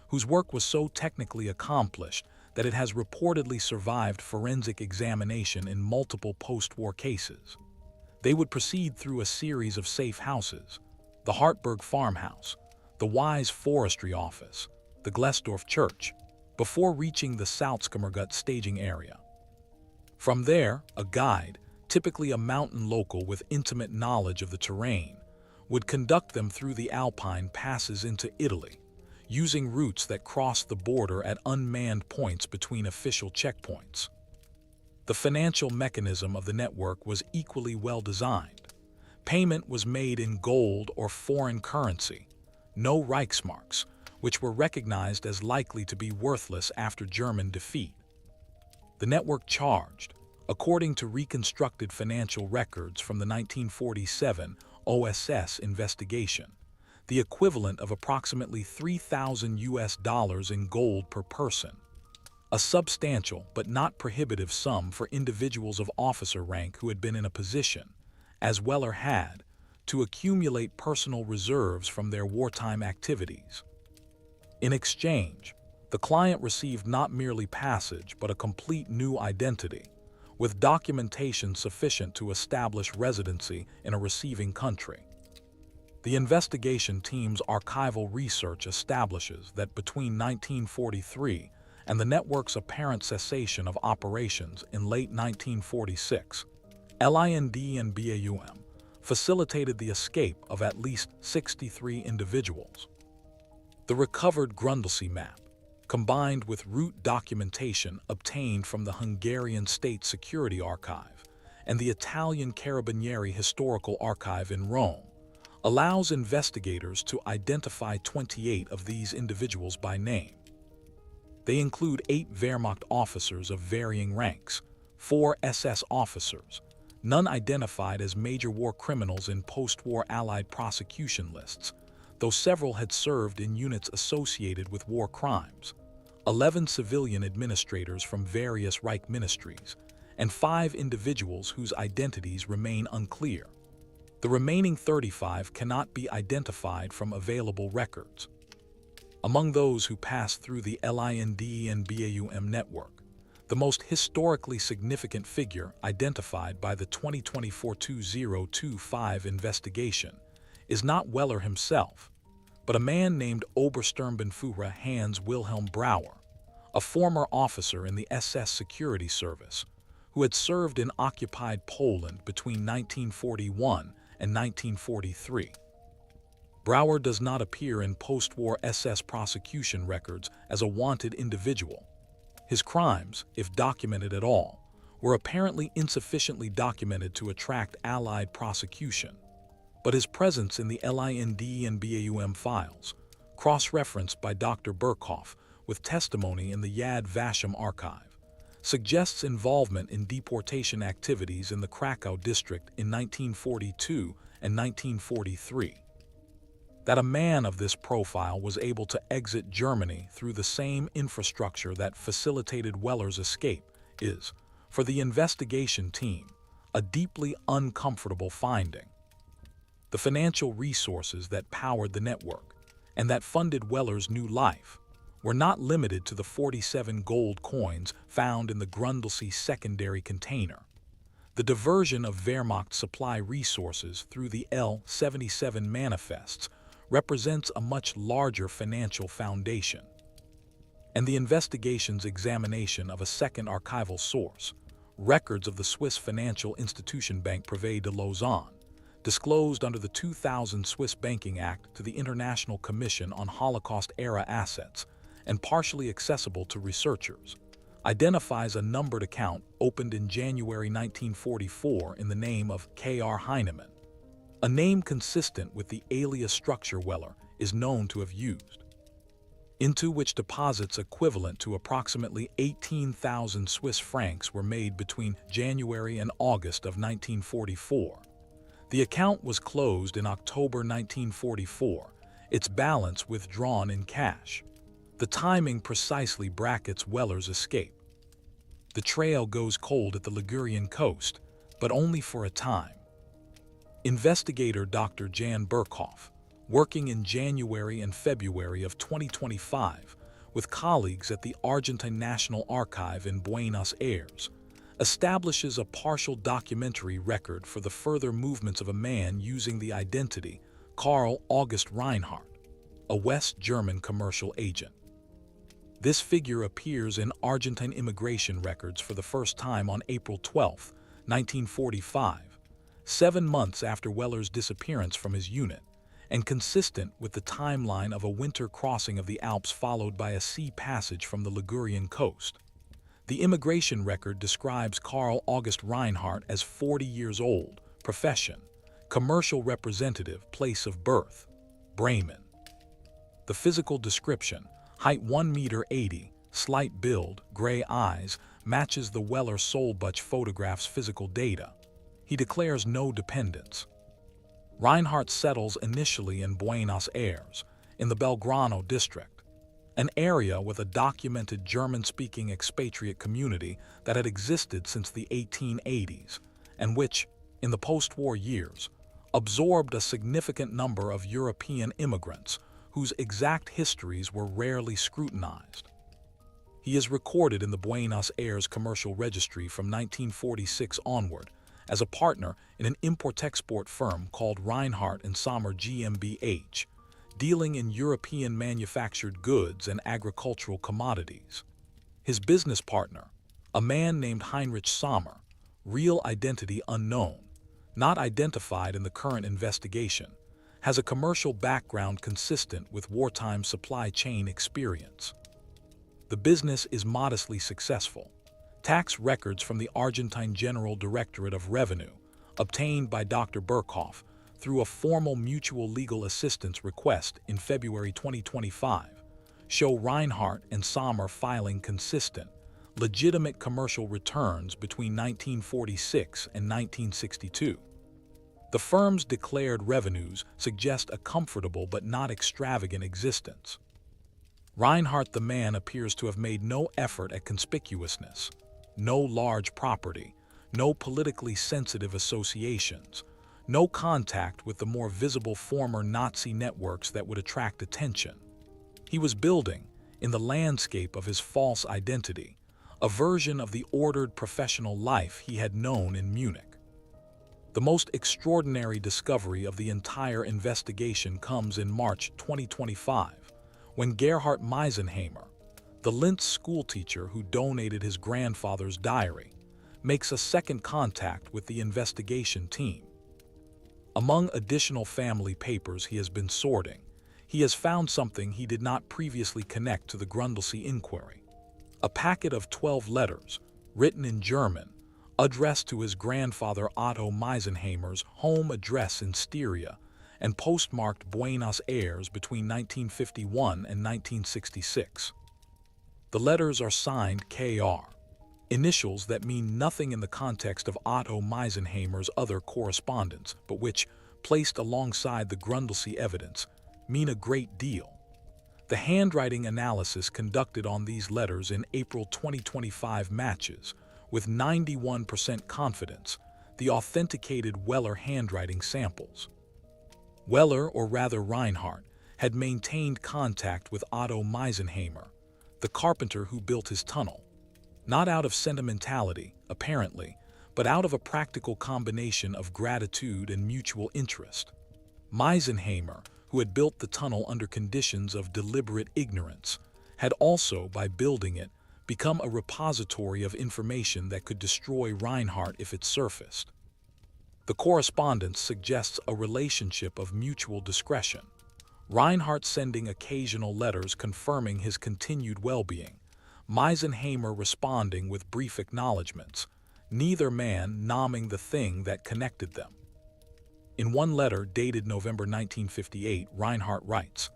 whose work was so technically accomplished that it has reportedly survived forensic examination in multiple post-war cases. They would proceed through a series of safe houses: the Hartberg farmhouse, the Wise Forestry Office, the Glesdorf Church, before reaching the Salzkammergut staging area. From there, a guide, typically a mountain local with intimate knowledge of the terrain, would conduct them through the Alpine passes into Italy, using routes that crossed the border at unmanned points between official checkpoints. The financial mechanism of the network was equally well designed. Payment was made in gold or foreign currency, no Reichsmarks, which were recognized as likely to be worthless after German defeat. The network charged, according to reconstructed financial records from the 1947 OSS investigation, the equivalent of approximately $3,000 in gold per person, a substantial but not prohibitive sum for individuals of officer rank who had been in a position, as Weller had, to accumulate personal reserves from their wartime activities. In exchange, the client received not merely passage but a complete new identity, with documentation sufficient to establish residency in a receiving country. The investigation team's archival research establishes that between 1943 and the network's apparent cessation of operations in late 1946, LIND and BAUM facilitated the escape of at least 63 individuals. The recovered Grundlsee map, combined with route documentation obtained from the Hungarian State Security Archive and the Italian Carabinieri Historical Archive in Rome, allows investigators to identify 28 of these individuals by name. They include 8 Wehrmacht officers of varying ranks, 4 SS officers, none identified as major war criminals in post-war Allied prosecution lists, though several had served in units associated with war crimes, 11 civilian administrators from various Reich ministries, and 5 individuals whose identities remain unclear. The remaining 35 cannot be identified from available records. Among those who passed through the LIND and BAUM network, the most historically significant figure identified by the 2024-2025 investigation is not Weller himself, but a man named Obersturmbannführer Hans Wilhelm Brauer, a former officer in the SS Security Service, who had served in occupied Poland between 1941 and 1943. Brauer does not appear in post-war SS prosecution records as a wanted individual. His crimes, if documented at all, were apparently insufficiently documented to attract Allied prosecution, but his presence in the LIND and BAUM files, cross-referenced by Dr. Burkhoff with testimony in the Yad Vashem archive, suggests involvement in deportation activities in the Krakow district in 1942 and 1943. That a man of this profile was able to exit Germany through the same infrastructure that facilitated Weller's escape is, for the investigation team, a deeply uncomfortable finding. The financial resources that powered the network and that funded Weller's new life were not limited to the 47 gold coins found in the Grundlsee secondary container. The diversion of Wehrmacht supply resources through the L-77 manifests represents a much larger financial foundation. And the investigation's examination of a second archival source, records of the Swiss financial institution Banque Privée de Lausanne, disclosed under the 2000 Swiss Banking Act to the International Commission on Holocaust-era Assets and partially accessible to researchers, identifies a numbered account opened in January 1944 in the name of K.R. Heinemann, a name consistent with the alias structure Weller is known to have used, into which deposits equivalent to approximately 18,000 Swiss francs were made between January and August of 1944. The account was closed in October 1944, its balance withdrawn in cash. The timing precisely brackets Weller's escape. The trail goes cold at the Ligurian coast, but only for a time. Investigator Dr. Jan Burkhoff, working in January and February of 2025, with colleagues at the Argentine National Archive in Buenos Aires, establishes a partial documentary record for the further movements of a man using the identity Karl August Reinhardt, a West German commercial agent. This figure appears in Argentine immigration records for the first time on April 12, 1945, 7 months after Weller's disappearance from his unit, and consistent with the timeline of a winter crossing of the Alps followed by a sea passage from the Ligurian coast. The immigration record describes Karl August Reinhardt as 40 years old, profession, commercial representative, place of birth, Bremen. The physical description, height 1 meter 80, slight build, gray eyes, matches the Weller Solbuch photograph's physical data. He declares no dependents. Reinhardt settles initially in Buenos Aires, in the Belgrano district, an area with a documented German-speaking expatriate community that had existed since the 1880s, and which, in the post-war years, absorbed a significant number of European immigrants whose exact histories were rarely scrutinized. He is recorded in the Buenos Aires Commercial Registry from 1946 onward as a partner in an import-export firm called Reinhardt and Sommer GmbH, dealing in European manufactured goods and agricultural commodities. His business partner, a man named Heinrich Sommer, real identity unknown, not identified in the current investigation, has a commercial background consistent with wartime supply chain experience. The business is modestly successful. Tax records from the Argentine General Directorate of Revenue, obtained by Dr. Burkhoff through a formal mutual legal assistance request in February 2025, show Reinhardt and Sommer filing consistent, legitimate commercial returns between 1946 and 1962. The firm's declared revenues suggest a comfortable but not extravagant existence. Reinhardt the man appears to have made no effort at conspicuousness, no large property, no politically sensitive associations, no contact with the more visible former Nazi networks that would attract attention. He was building, in the landscape of his false identity, a version of the ordered professional life he had known in Munich. The most extraordinary discovery of the entire investigation comes in March 2025, when Gerhard Meisenheimer, the Linz schoolteacher who donated his grandfather's diary, makes a second contact with the investigation team. Among additional family papers he has been sorting, he has found something he did not previously connect to the Grundlsee inquiry. A packet of 12 letters, written in German, addressed to his grandfather Otto Meisenheimer's home address in Styria and postmarked Buenos Aires between 1951 and 1966. The letters are signed K.R., initials that mean nothing in the context of Otto Meisenheimer's other correspondence, but which, placed alongside the Grundlsee evidence, mean a great deal. The handwriting analysis conducted on these letters in April 2025 matches, with 91% confidence, the authenticated Weller handwriting samples. Weller, or rather Reinhardt, had maintained contact with Otto Meisenheimer, the carpenter who built his tunnel, not out of sentimentality, apparently, but out of a practical combination of gratitude and mutual interest. Meisenheimer, who had built the tunnel under conditions of deliberate ignorance, had also, by building it, become a repository of information that could destroy Reinhardt if it surfaced. The correspondence suggests a relationship of mutual discretion, Reinhardt sending occasional letters confirming his continued well-being, Meisenheimer responding with brief acknowledgments, neither man naming the thing that connected them. In one letter dated November 1958, Reinhardt writes,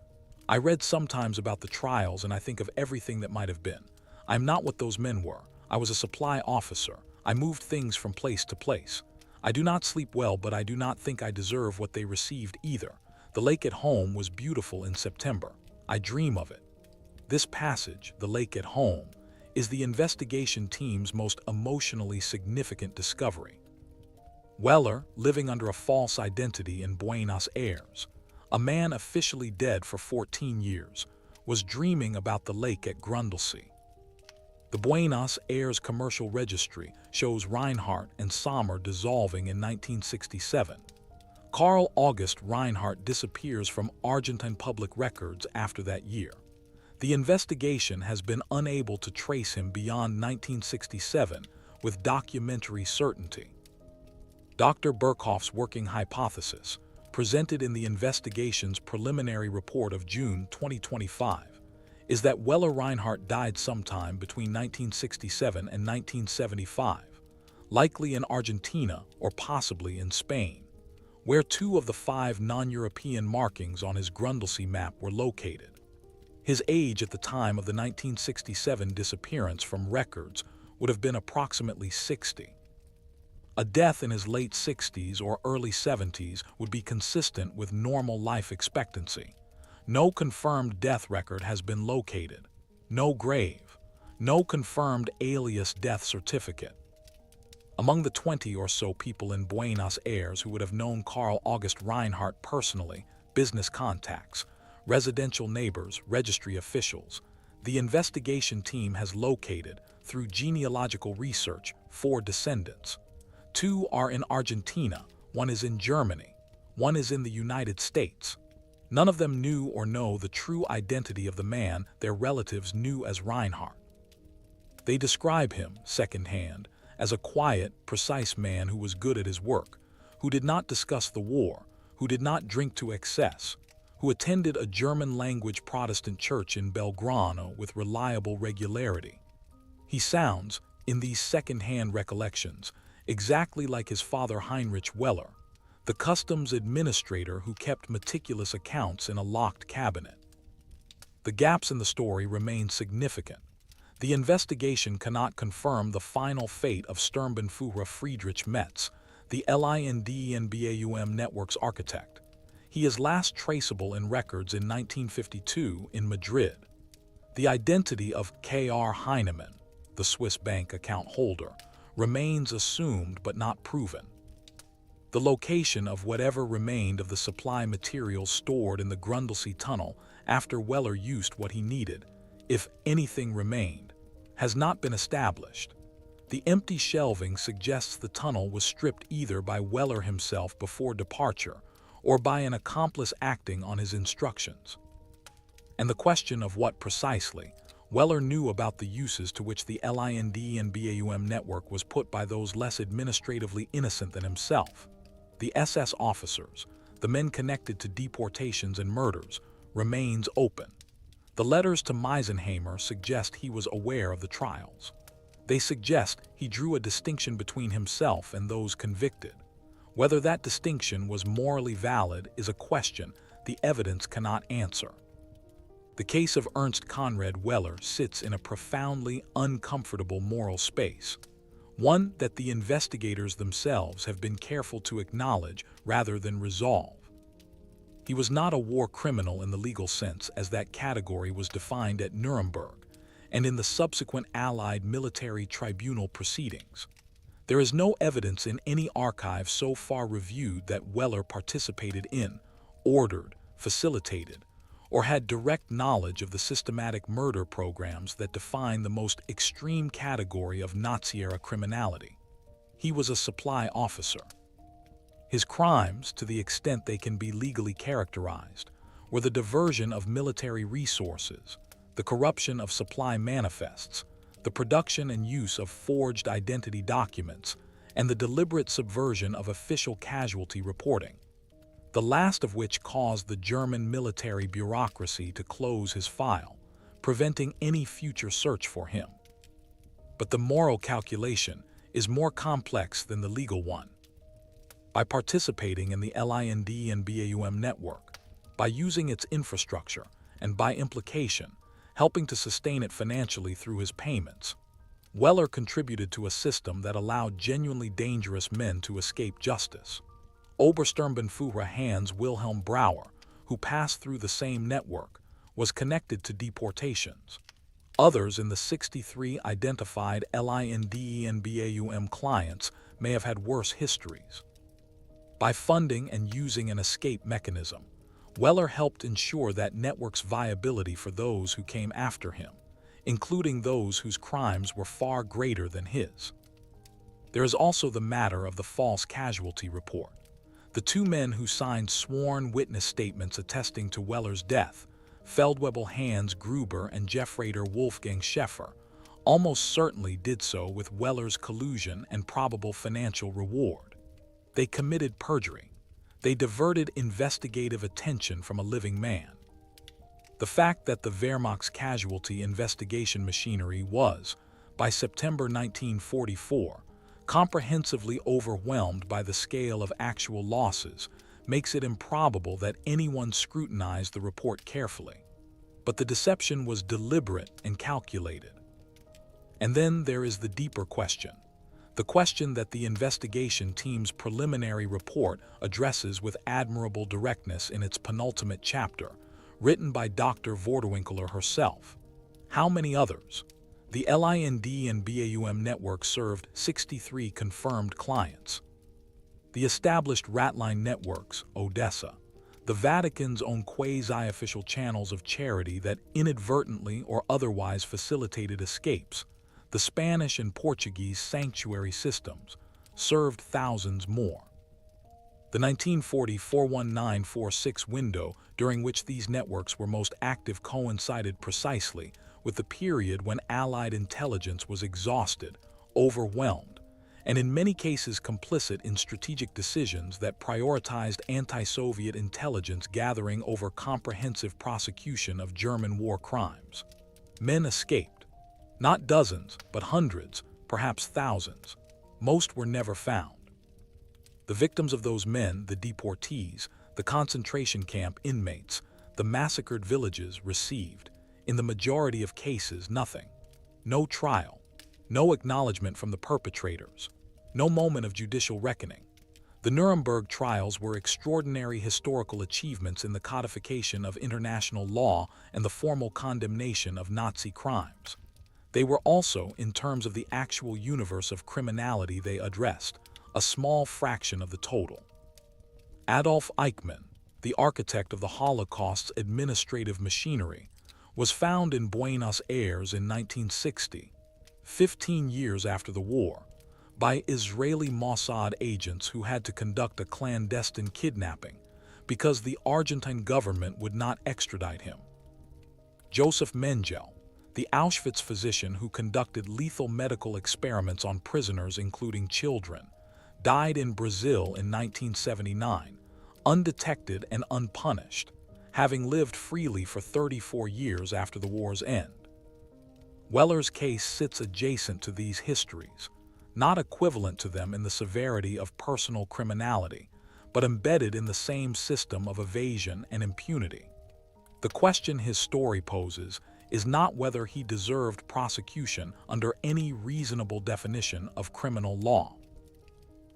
"I read sometimes about the trials and I think of everything that might have been. I'm not what those men were. I was a supply officer. I moved things from place to place. I do not sleep well, but I do not think I deserve what they received either. The lake at home was beautiful in September. I dream of it." This passage, "The Lake at Home," is the investigation team's most emotionally significant discovery. Weller, living under a false identity in Buenos Aires, a man officially dead for 14 years, was dreaming about the lake at Grundlsee. The Buenos Aires Commercial Registry shows Reinhardt and Sommer dissolving in 1967. Carl August Reinhardt disappears from Argentine public records after that year. The investigation has been unable to trace him beyond 1967 with documentary certainty. Dr. Birkhoff's working hypothesis, presented in the investigation's preliminary report of June 2025, is that Weller Reinhardt died sometime between 1967 and 1975, likely in Argentina or possibly in Spain, where 2 of the 5 non-European markings on his Grundlsee map were located. His age at the time of the 1967 disappearance from records would have been approximately 60. A death in his late 60s or early 70s would be consistent with normal life expectancy. No confirmed death record has been located. No grave. No confirmed alias death certificate. Among the 20 or so people in Buenos Aires who would have known Carl August Reinhardt personally, business contacts, residential neighbors, registry officials, the investigation team has located, through genealogical research, 4 descendants. 2 are in Argentina, 1 is in Germany, 1 is in the United States. None of them knew or know the true identity of the man their relatives knew as Reinhardt. They describe him, secondhand, as a quiet, precise man who was good at his work, who did not discuss the war, who did not drink to excess, who attended a German-language Protestant church in Belgrano with reliable regularity. He sounds, in these second-hand recollections, exactly like his father Heinrich Weller, the customs administrator who kept meticulous accounts in a locked cabinet. The gaps in the story remain significant. The investigation cannot confirm the final fate of Sturmbannführer Friedrich Metz, the LINDENBAUM network's architect. He is last traceable in records in 1952 in Madrid. The identity of K.R. Heinemann, the Swiss bank account holder, remains assumed but not proven. The location of whatever remained of the supply materials stored in the Grundlsee tunnel after Weller used what he needed, if anything remained, has not been established. The empty shelving suggests the tunnel was stripped either by Weller himself before departure or by an accomplice acting on his instructions. And the question of what precisely Weller knew about the uses to which the LINDENBAUM network was put by those less administratively innocent than himself, the SS officers, the men connected to deportations and murders, remains open. The letters to Meisenheimer suggest he was aware of the trials. They suggest he drew a distinction between himself and those convicted. Whether that distinction was morally valid is a question the evidence cannot answer. The case of Ernst Conrad Weller sits in a profoundly uncomfortable moral space, one that the investigators themselves have been careful to acknowledge rather than resolve. He was not a war criminal in the legal sense as that category was defined at Nuremberg and in the subsequent Allied military tribunal proceedings. There is no evidence in any archive so far reviewed that Weller participated in, ordered, facilitated, or had direct knowledge of the systematic murder programs that define the most extreme category of Nazi-era criminality. He was a supply officer. His crimes, to the extent they can be legally characterized, were the diversion of military resources, the corruption of supply manifests, the production and use of forged identity documents, and the deliberate subversion of official casualty reporting, the last of which caused the German military bureaucracy to close his file, preventing any future search for him. But the moral calculation is more complex than the legal one. By participating in the LINDENBAUM network, by using its infrastructure, and by implication, helping to sustain it financially through his payments, Weller contributed to a system that allowed genuinely dangerous men to escape justice. Obersturmbannführer Hans Wilhelm Brauer, who passed through the same network, was connected to deportations. Others in the 63 identified LINDENBAUM clients may have had worse histories. By funding and using an escape mechanism, Weller helped ensure that network's viability for those who came after him, including those whose crimes were far greater than his. There is also the matter of the false casualty report. The two men who signed sworn witness statements attesting to Weller's death, Feldwebel Hans Gruber and Gefreiter Wolfgang Schäfer, almost certainly did so with Weller's collusion and probable financial reward. They committed perjury. They diverted investigative attention from a living man. The fact that the Wehrmacht's casualty investigation machinery was, by September 1944, comprehensively overwhelmed by the scale of actual losses makes it improbable that anyone scrutinized the report carefully. But the deception was deliberate and calculated. And then there is the deeper question. The question that the investigation team's preliminary report addresses with admirable directness in its penultimate chapter, written by Dr. Vorderwinkler herself. How many others? The LIND and BAUM network served 63 confirmed clients. The established Ratline networks, Odessa, the Vatican's own quasi-official channels of charity that inadvertently or otherwise facilitated escapes, the Spanish and Portuguese sanctuary systems, served thousands more. The 1940-41946 window during which these networks were most active coincided precisely with the period when Allied intelligence was exhausted, overwhelmed, and in many cases complicit in strategic decisions that prioritized anti-Soviet intelligence gathering over comprehensive prosecution of German war crimes. Men escaped. Not dozens, but hundreds, perhaps thousands. Most were never found. The victims of those men, the deportees, the concentration camp inmates, the massacred villages received, in the majority of cases, nothing. No trial, no acknowledgement from the perpetrators, no moment of judicial reckoning. The Nuremberg trials were extraordinary historical achievements in the codification of international law and the formal condemnation of Nazi crimes. They were also, in terms of the actual universe of criminality they addressed, a small fraction of the total. Adolf Eichmann, the architect of the Holocaust's administrative machinery, was found in Buenos Aires in 1960, 15 years after the war, by Israeli Mossad agents who had to conduct a clandestine kidnapping because the Argentine government would not extradite him. Joseph Mengele, the Auschwitz physician who conducted lethal medical experiments on prisoners including children, died in Brazil in 1979, undetected and unpunished, having lived freely for 34 years after the war's end. Weller's case sits adjacent to these histories, not equivalent to them in the severity of personal criminality, but embedded in the same system of evasion and impunity. The question his story poses is not whether he deserved prosecution under any reasonable definition of criminal law.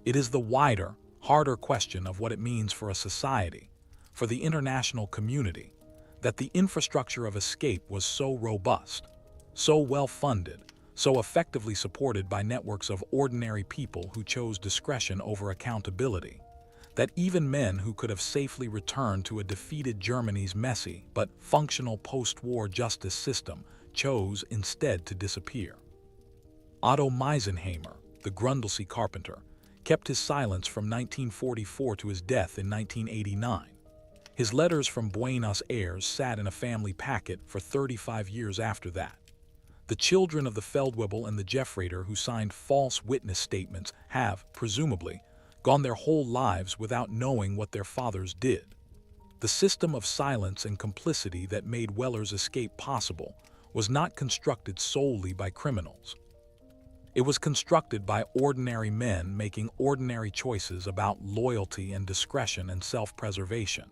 It is the wider, harder question of what it means for a society, for the international community, that the infrastructure of escape was so robust, so well-funded, so effectively supported by networks of ordinary people who chose discretion over accountability, that even men who could have safely returned to a defeated Germany's messy but functional post-war justice system chose instead to disappear. Otto Meisenheimer, the Grundlsee carpenter, kept his silence from 1944 to his death in 1989. His letters from Buenos Aires sat in a family packet for 35 years after that. The children of the Feldwebel and the Gefreiter who signed false witness statements have, presumably, gone their whole lives without knowing what their fathers did. The system of silence and complicity that made Weller's escape possible was not constructed solely by criminals. It was constructed by ordinary men making ordinary choices about loyalty and discretion and self-preservation,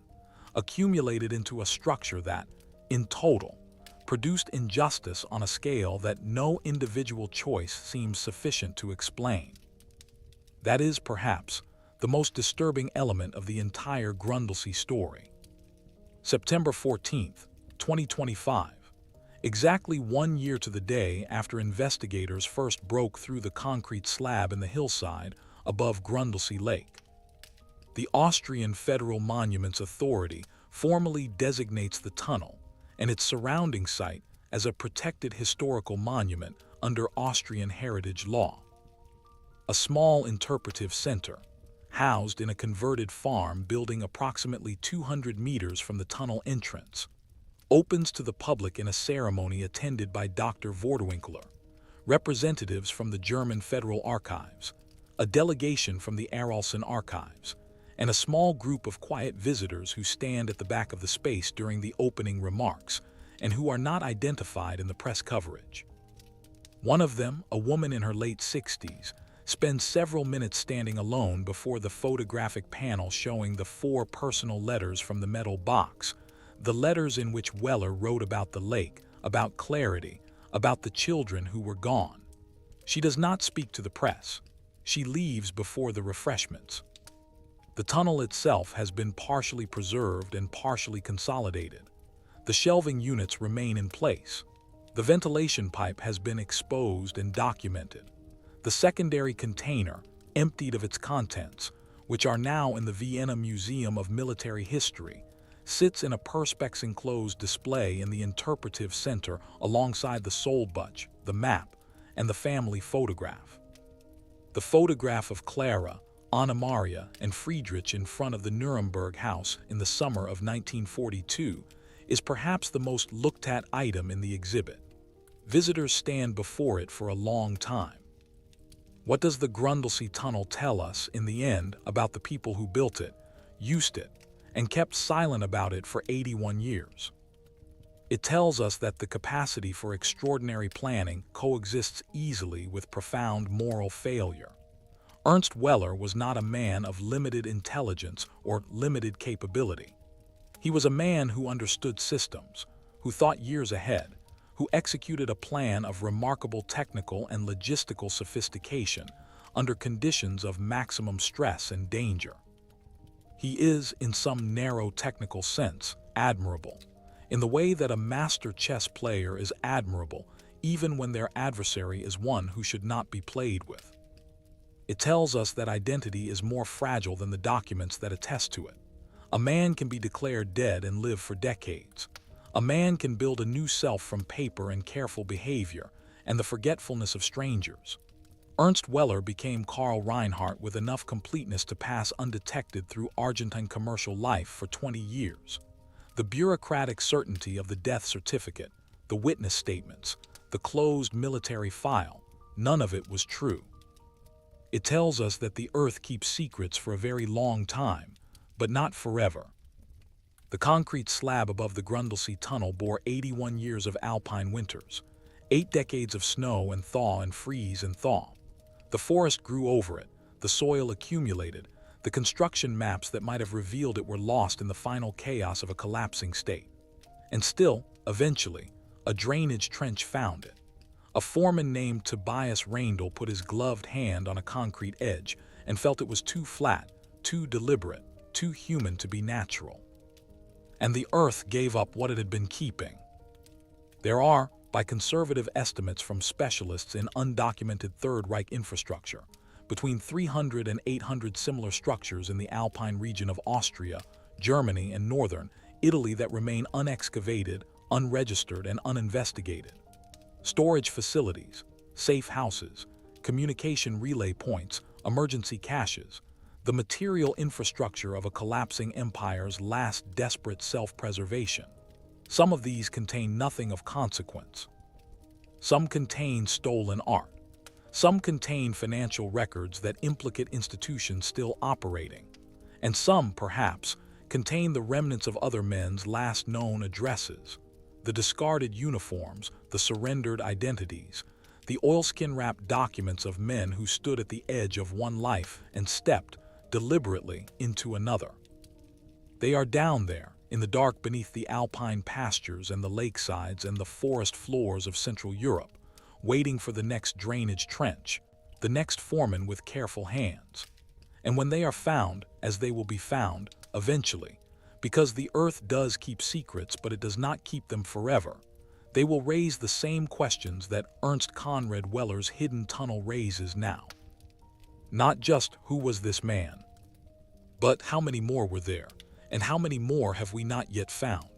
accumulated into a structure that, in total, produced injustice on a scale that no individual choice seems sufficient to explain. That is, perhaps, the most disturbing element of the entire Grundlsee story. September 14, 2025, exactly 1 year to the day after investigators first broke through the concrete slab in the hillside above Grundlsee Lake. The Austrian Federal Monuments Authority formally designates the tunnel and its surrounding site as a protected historical monument under Austrian heritage law. A small interpretive center, housed in a converted farm building approximately 200 meters from the tunnel entrance, opens to the public in a ceremony attended by Dr. Vordewinkler, representatives from the German Federal Archives, a delegation from the Arolsen Archives, and a small group of quiet visitors who stand at the back of the space during the opening remarks and who are not identified in the press coverage. One of them, a woman in her late 60s, spends several minutes standing alone before the photographic panel showing the 4 personal letters from the metal box, the letters in which Weller wrote about the lake, about clarity, about the children who were gone. She does not speak to the press. She leaves before the refreshments. The tunnel itself has been partially preserved and partially consolidated. The shelving units remain in place. The ventilation pipe has been exposed and documented. The secondary container, emptied of its contents, which are now in the Vienna Museum of Military History, sits in a perspex-enclosed display in the interpretive center alongside the Soldbuch, the map, and the family photograph. The photograph of Clara, Anna Maria, and Friedrich in front of the Nuremberg house in the summer of 1942 is perhaps the most looked-at item in the exhibit. Visitors stand before it for a long time. What does the Grundlsee Tunnel tell us in the end about the people who built it, used it, and kept silent about it for 81 years? It tells us that the capacity for extraordinary planning coexists easily with profound moral failure. Ernst Weller was not a man of limited intelligence or limited capability. He was a man who understood systems, who thought years ahead, who executed a plan of remarkable technical and logistical sophistication under conditions of maximum stress and danger. He is, in some narrow technical sense, admirable, in the way that a master chess player is admirable even when their adversary is one who should not be played with. It tells us that identity is more fragile than the documents that attest to it. A man can be declared dead and live for decades. A man can build a new self from paper and careful behavior and the forgetfulness of strangers. Ernst Weller became Karl Reinhardt with enough completeness to pass undetected through Argentine commercial life for 20 years. The bureaucratic certainty of the death certificate, the witness statements, the closed military file, none of it was true. It tells us that the earth keeps secrets for a very long time, but not forever. The concrete slab above the Grundlsee Tunnel bore 81 years of alpine winters, 8 decades of snow and thaw and freeze and thaw. The forest grew over it, the soil accumulated, the construction maps that might have revealed it were lost in the final chaos of a collapsing state. And still, eventually, a drainage trench found it. A foreman named Tobias Reindl put his gloved hand on a concrete edge and felt it was too flat, too deliberate, too human to be natural. And the earth gave up what it had been keeping. There are, by conservative estimates from specialists in undocumented Third Reich infrastructure, between 300 and 800 similar structures in the Alpine region of Austria, Germany, and northern Italy that remain unexcavated, unregistered, and uninvestigated. Storage facilities, safe houses, communication relay points, emergency caches, the material infrastructure of a collapsing empire's last desperate self-preservation. Some of these contain nothing of consequence. Some contain stolen art. Some contain financial records that implicate institutions still operating. And some, perhaps, contain the remnants of other men's last known addresses, the discarded uniforms, the surrendered identities, the oilskin-wrapped documents of men who stood at the edge of one life and stepped, deliberately, into another. They are down there, in the dark beneath the alpine pastures and the lakesides and the forest floors of Central Europe, waiting for the next drainage trench, the next foreman with careful hands. And when they are found, as they will be found, eventually, because the earth does keep secrets but it does not keep them forever, they will raise the same questions that Ernst Conrad Weller's hidden tunnel raises now. Not just who was this man, but how many more were there, And how many more have we not yet found?